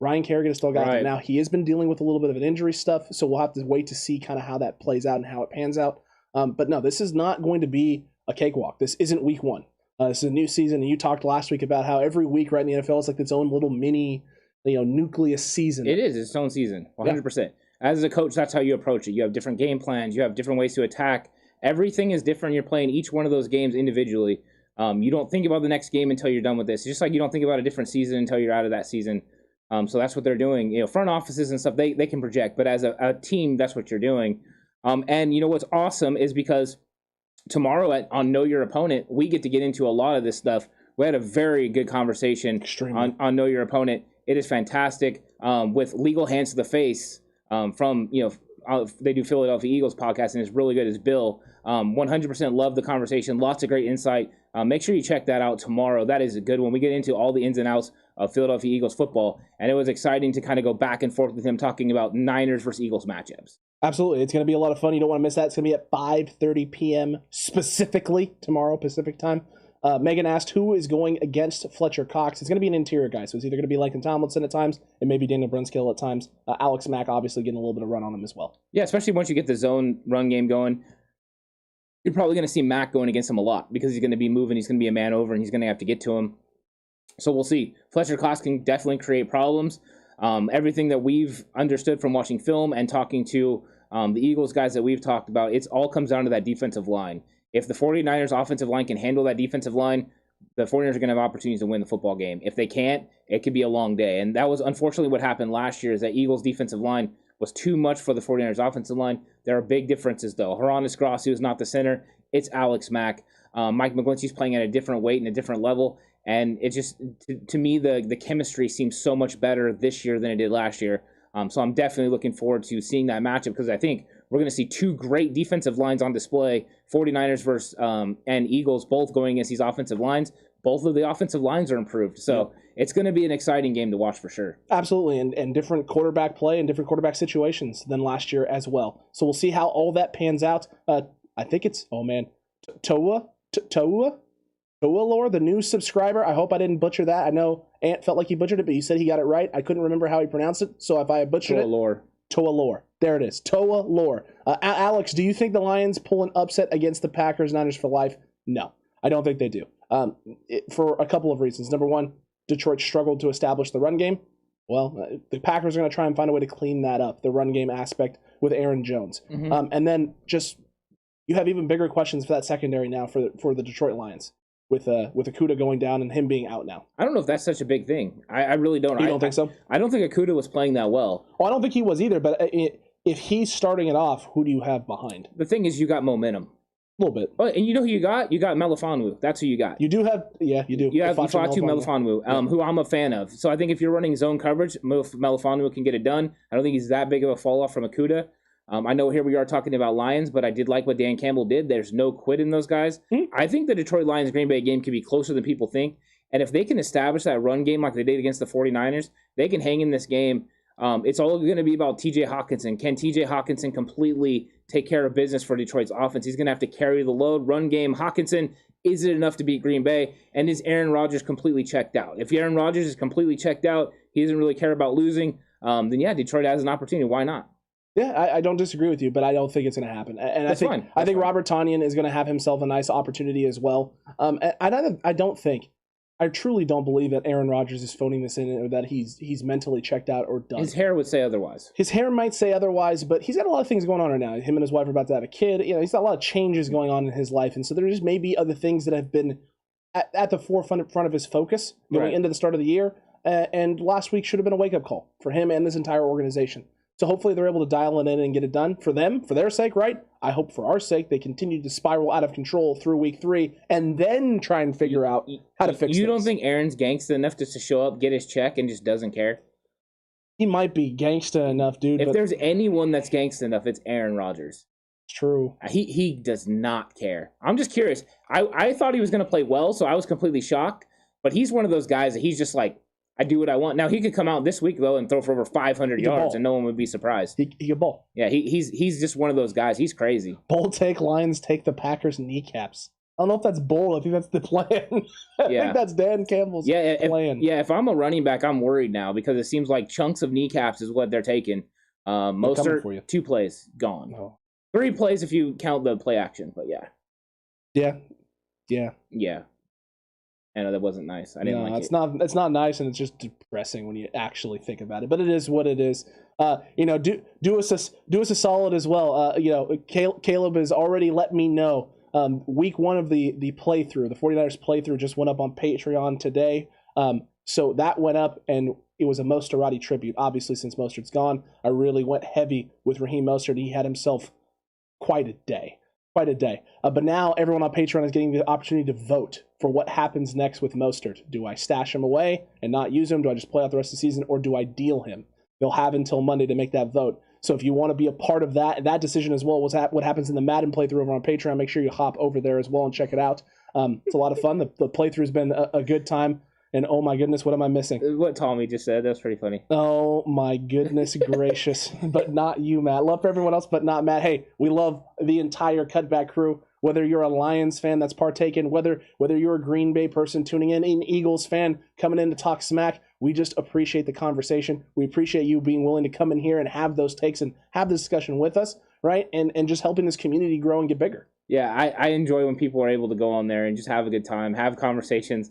Ryan Kerrigan has still got it. Now, he has been dealing with a little bit of an injury stuff, so we'll have to wait to see kind of how that plays out and how it pans out. But no, this is not going to be a cakewalk. This isn't week one. This is a new season, and you talked last week about how every week right in the NFL is like its own little mini, nucleus season. It is its own season, 100%. Yeah. As a coach, that's how you approach it. You have different game plans. You have different ways to attack. Everything is different. You're playing each one of those games individually. You don't think about the next game until you're done with this. Just like you don't think about a different season until you're out of that season. So that's what they're doing. Front offices and stuff, they can project. But as a team, that's what you're doing. And what's awesome is because tomorrow on Know Your Opponent, we get to get into a lot of this stuff. We had a very good conversation on Know Your Opponent. It is fantastic with Legal Hands to the Face from, they do Philadelphia Eagles podcast, and it's really good as Bill. 100% love the conversation. Lots of great insight. Make sure you check that out tomorrow. That is a good one. We get into all the ins and outs of Philadelphia Eagles football, and it was exciting to kind of go back and forth with him talking about Niners versus Eagles matchups. Absolutely. It's going to be a lot of fun. You don't want to miss that. It's going to be at 5:30 p.m. specifically tomorrow, Pacific time. Megan asked who is going against Fletcher Cox. It's going to be an interior guy, so it's either going to be Langston Tomlinson at times and maybe Daniel Brunskill at times. Alex Mack obviously getting a little bit of run on him as well. Yeah, especially once you get the zone run game going. You're probably going to see Mack going against him a lot because he's going to be moving, he's going to be a man over, and he's going to have to get to him. So we'll see. Fletcher Cox can definitely create problems. Everything that we've understood from watching film and talking to the Eagles guys that we've talked about, it all comes down to that defensive line. If the 49ers offensive line can handle that defensive line, the 49ers are going to have opportunities to win the football game. If they can't, it could be a long day. And that was unfortunately what happened last year, is that Eagles defensive line was too much for the 49ers offensive line. There are big differences, though. Hronis Grossi is not the center. It's Alex Mack. Mike McGlinchey's playing at a different weight and a different level. And it just, to me, the chemistry seems so much better this year than it did last year. So I'm definitely looking forward to seeing that matchup, because I think we're going to see two great defensive lines on display, 49ers versus and Eagles, both going against these offensive lines. Both of the offensive lines are improved. So it's going to be an exciting game to watch for sure. Absolutely, and different quarterback play and different quarterback situations than last year as well. So we'll see how all that pans out. I think it's, Toa Lore, the new subscriber. I hope I didn't butcher that. I know Ant felt like he butchered it, but he said he got it right. I couldn't remember how he pronounced it, so if I butchered Toa Lore. There it is. Toa Lore. Alex, do you think the Lions pull an upset against the Packers, Niners for life? No, I don't think they do. for a couple of reasons. Number one, Detroit struggled to establish the run game. Well, the Packers are going to try and find a way to clean that up, the run game aspect with Aaron Jones. And then just you have even bigger questions for that secondary now for the Detroit Lions with Okudah going down and him being out now. I don't know if that's such a big thing. I really don't. You don't think so? I don't think Okudah was playing that well. Well, I don't think he was either, but if he's starting it off, who do you have behind? The thing is, you got momentum. A little bit. Oh, and you know who you got? You got Melifonwu. That's who you got. You do have, yeah, you do. You have Fatu Melifonwu, who I'm a fan of. So I think if you're running zone coverage, Melifonwu can get it done. I don't think he's that big of a fall off from Okudah. I know here we are talking about Lions, but I did like what Dan Campbell did. There's no quit in those guys. I think the Detroit Lions-Green Bay game could be closer than people think. And if they can establish that run game like they did against the 49ers, they can hang in this game. It's all going to be about T.J. Hockenson. Can T.J. Hockenson completely take care of business for Detroit's offense? He's going to have to carry the load. Run game, Hockenson, is it enough to beat Green Bay? And is Aaron Rodgers completely checked out? If Aaron Rodgers is completely checked out, he doesn't really care about losing, then yeah, Detroit has an opportunity. Why not? Yeah, I don't disagree with you, but I don't think it's going to happen. And That's fine. I think Robert Tonyan is going to have himself a nice opportunity as well. I truly don't believe that Aaron Rodgers is phoning this in or that he's mentally checked out or done. His hair would say otherwise. His hair might say otherwise, but he's got a lot of things going on right now. Him and his wife are about to have a kid. You know, he's got a lot of changes going on in his life, and so there just may be other things that have been at the forefront of his focus going into the start of the year. And last week should have been a wake-up call for him and this entire organization. So hopefully they're able to dial it in and get it done for them, for their sake, right? I hope for our sake they continue to spiral out of control through week 3 and then try and figure out how to fix it. You don't think Aaron's gangsta enough just to show up, get his check, and just doesn't care? He might be gangsta enough, dude. If there's anyone that's gangsta enough, it's Aaron Rodgers. It's true. He does not care. I'm just curious. I thought he was going to play well, so I was completely shocked. But he's one of those guys that he's just like, I do what I want. Now, he could come out this week, though, and throw for over 500 yards, and no one would be surprised. He could ball. Yeah, he's just one of those guys. He's crazy. Bold take, Lions take the Packers' kneecaps. I don't know if that's bold. I think that's the plan. I think that's Dan Campbell's plan. If I'm a running back, I'm worried now because it seems like chunks of kneecaps is what they're taking. Most are 2 plays, gone. Oh. 3 plays if you count the play action, but yeah. Yeah. I know that wasn't nice. I didn't like it. It's not nice, and it's just depressing when you actually think about it. But it is what it is. Do us a solid as well. Caleb has already let me know. Week 1 of the playthrough, the 49ers playthrough, just went up on Patreon today. So that went up, and it was a Mosterati tribute. Obviously, since Mostert's gone, I really went heavy with Raheem Mostert. He had himself quite a day. But now everyone on Patreon is getting the opportunity to vote for what happens next with Mostert. Do I stash him away and not use him? Do I just play out the rest of the season, or do I deal him? They'll have until Monday to make that vote. So if you want to be a part of that decision as well, what happens in the Madden playthrough over on Patreon, make sure you hop over there as well and check it out. It's a lot of fun. The playthrough has been a good time. And oh my goodness, what am I missing? What Tommy just said, that's pretty funny. Oh my goodness gracious. But not you, Matt. Love for everyone else, but not Matt. Hey, we love the entire Cutback crew. Whether you're a Lions fan that's partaking, whether you're a Green Bay person tuning in, an Eagles fan coming in to talk smack, we just appreciate the conversation. We appreciate you being willing to come in here and have those takes and have the discussion with us, right? And just helping this community grow and get bigger. Yeah, I enjoy when people are able to go on there and just have a good time, have conversations.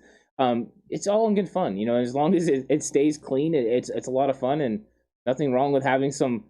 It's all in good fun, as long as it stays clean, it's a lot of fun, and nothing wrong with having some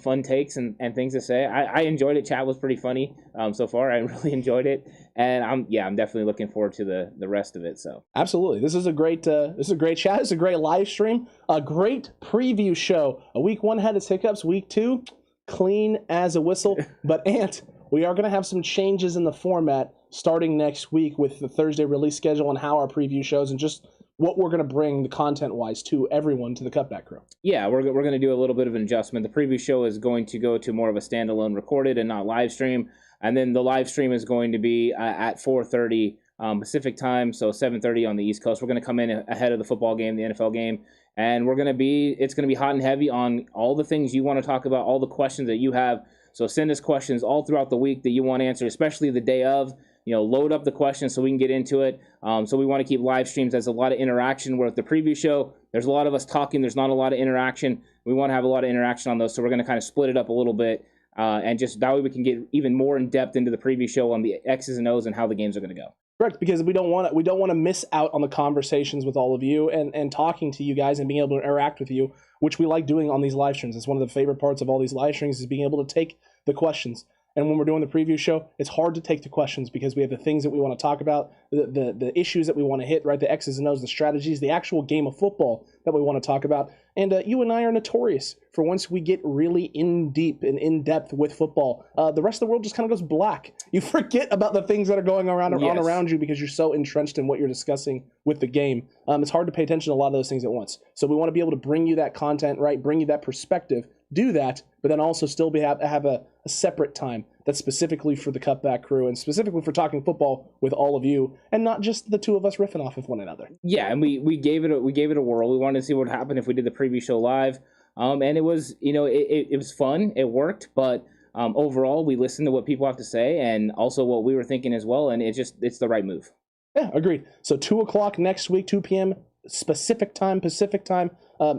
fun takes and things to say. I enjoyed it. Chat was pretty funny so far. I really enjoyed it, and I'm definitely looking forward to the rest of it. So absolutely, this is a great chat. This is a great live stream, a great preview show. Week 1 had its hiccups. Week 2, clean as a whistle. But Ant, we are going to have some changes in the format starting next week with the Thursday release schedule and how our preview shows and just what we're going to bring the content-wise to everyone, to the Cutback crew. Yeah, we're going to do a little bit of an adjustment. The preview show is going to go to more of a standalone recorded and not live stream. And then the live stream is going to be at 4:30 Pacific time, so 7:30 on the East Coast. We're going to come in ahead of the football game, the NFL game, and it's going to be hot and heavy on all the things you want to talk about, all the questions that you have. So send us questions all throughout the week that you want answered, especially the day of. Load up the questions so we can get into it. So we want to keep live streams. There's a lot of interaction. Where with the preview show, there's a lot of us talking. There's not a lot of interaction. We want to have a lot of interaction on those. So we're going to kind of split it up a little bit. And just that way we can get even more in depth into the preview show on the X's and O's and how the games are going to go. Correct, because we don't want to miss out on the conversations with all of you and talking to you guys and being able to interact with you, which we like doing on these live streams. It's one of the favorite parts of all these live streams is being able to take the questions. And when we're doing the preview show, it's hard to take the questions because we have the things that we want to talk about, the issues that we want to hit, right? The X's and O's, the strategies, the actual game of football that we want to talk about. And you and I are notorious for once we get really in deep and in depth with football, the rest of the world just kind of goes black. You forget about the things that are going around you because you're so entrenched in what you're discussing with the game. It's hard to pay attention to a lot of those things at once. So we want to be able to bring you that content, right? Bring you that perspective, do that, but then also still have a separate time that's specifically for the Cutback crew and specifically for talking football with all of you, and not just the two of us riffing off of one another. Yeah, and we gave it a whirl. We wanted to see what would happen if we did the preview show live, and it was it was fun. It worked, but overall we listened to what people have to say and also what we were thinking as well, and it's the right move. Yeah, agreed. So 2:00 next week, 2 p.m. Pacific time,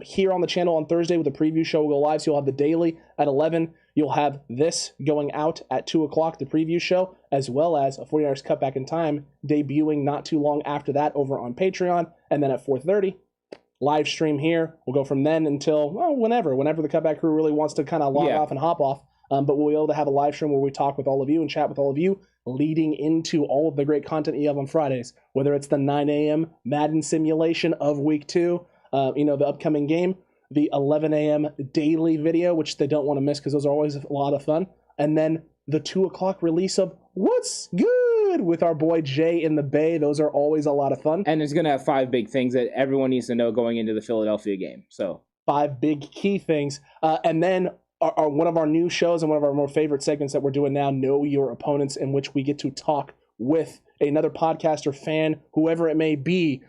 here on the channel on Thursday with the preview show will go live. So you'll have the daily at 11. You'll have this going out at 2:00, the preview show, as well as a 49ers Cutback in Time debuting not too long after that over on Patreon. And then at 4:30, live stream here. We'll go from then until whenever the Cutback crew really wants to kind of log off and hop off. But we'll be able to have a live stream where we talk with all of you and chat with all of you, leading into all of the great content you have on Fridays, whether it's the 9 a.m. Madden simulation of Week 2, the upcoming game, the 11 a.m. daily video, which they don't want to miss because those are always a lot of fun, and then the 2:00 release of What's Good with our boy Jay in the Bay. Those are always a lot of fun. And it's going to have 5 big things that everyone needs to know going into the Philadelphia game. So 5 big key things. And then our one of our new shows and one of our more favorite segments that we're doing now, Know Your Opponents, in which we get to talk with another podcaster, fan, whoever it may be,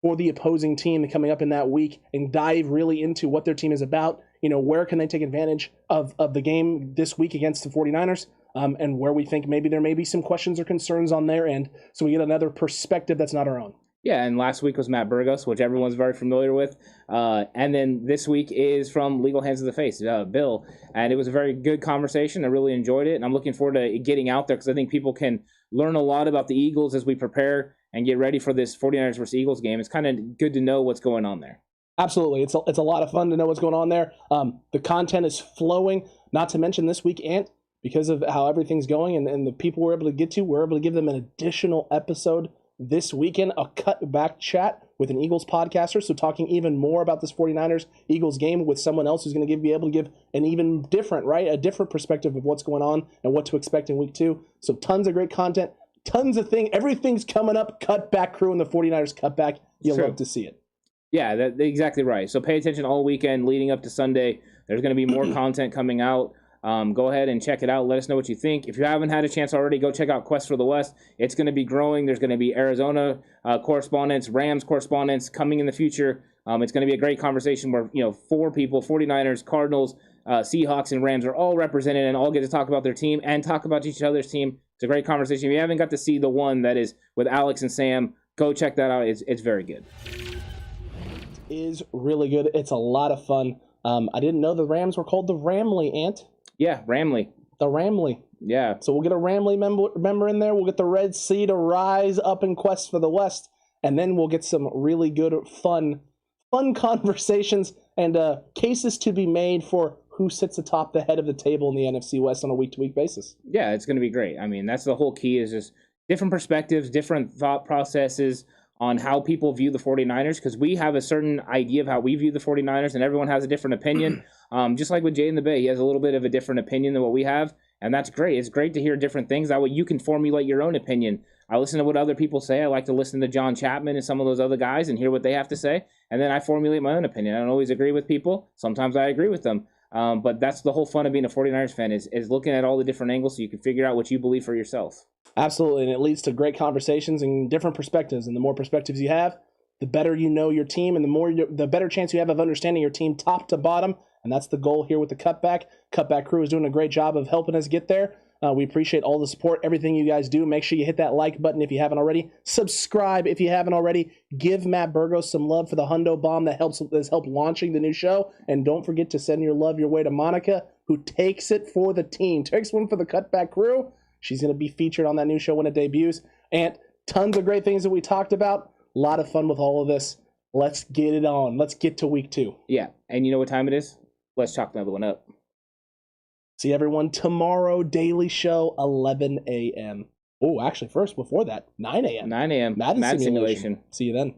for the opposing team coming up in that week and dive really into what their team is about. Where can they take advantage of the game this week against the 49ers, and where we think maybe there may be some questions or concerns on their end. So we get another perspective that's not our own. Yeah, and last week was Matt Burgos, which everyone's very familiar with. And then this week is from Legal Hands of the Face, Bill. And it was a very good conversation. I really enjoyed it. And I'm looking forward to getting out there because I think people can learn a lot about the Eagles as we prepare and get ready for this 49ers versus Eagles game. It's kind of good to know what's going on there. Absolutely. It's a lot of fun to know what's going on there. The content is flowing, not to mention this week, Ant, because of how everything's going and the people we're able to get to, we're able to give them an additional episode this weekend, a Cutback chat with an Eagles podcaster. So talking even more about this 49ers Eagles game with someone else who's going to be able to give an even different, a different perspective of what's going on and what to expect in week 2. So tons of great content, tons of things. Everything's coming up. Cutback crew and the 49ers Cutback. You'll love to see it. Yeah, that's exactly right. So pay attention all weekend leading up to Sunday. There's going to be more content coming out. Go ahead and check it out. Let us know what you think. If you haven't had a chance already, go check out Quest for the West. It's going to be growing. There's going to be Arizona correspondents, Rams correspondents coming in the future. It's going to be a great conversation where 4 people, 49ers, Cardinals, Seahawks, and Rams are all represented and all get to talk about their team and talk about each other's team. It's a great conversation. If you haven't got to see the one that is with Alex and Sam, go check that out. It's very good. Is really good. It's a lot of fun. I didn't know the Rams were called the Ramley, Ant. Yeah, Ramley. The Ramley. Yeah. So we'll get a Ramley member in there. We'll get the Red Sea to rise up in Quest for the West. And then we'll get some really good, fun conversations and cases to be made for who sits atop the head of the table in the NFC West on a week-to-week basis. Yeah, it's going to be great. I mean, that's the whole key is just different perspectives, different thought processes on how people view the 49ers, because we have a certain idea of how we view the 49ers, and everyone has a different opinion. Just like with Jay in the Bay, he has a little bit of a different opinion than what we have, and that's great. It's great to hear different things. That way you can formulate your own opinion. I listen to what other people say. I like to listen to John Chapman and some of those other guys and hear what they have to say, and then I formulate my own opinion. I don't always agree with people. Sometimes I agree with them. But that's the whole fun of being a 49ers fan is looking at all the different angles so you can figure out what you believe for yourself. Absolutely, and it leads to great conversations and different perspectives. And the more perspectives you have, the better you know your team, and the better chance you have of understanding your team top to bottom. And that's the goal here with the Cutback. Cutback crew is doing a great job of helping us get there. We appreciate all the support, everything you guys do. Make sure you hit that like button if you haven't already. Subscribe if you haven't already. Give Matt Burgos some love for the Hundo Bomb that has helped launching the new show. And don't forget to send your love your way to Monica, who takes it for the team. Takes one for the Cutback crew. She's going to be featured on that new show when it debuts. And Tons of great things that we talked about. A lot of fun with all of this. Let's get it on. Let's get to week 2. Yeah, and you know what time it is? Let's chalk another one up. See everyone tomorrow, daily show, 11 a.m. Oh, actually, first, before that, 9 a.m. 9 a.m. Madden Madden simulation. simulation. See you then.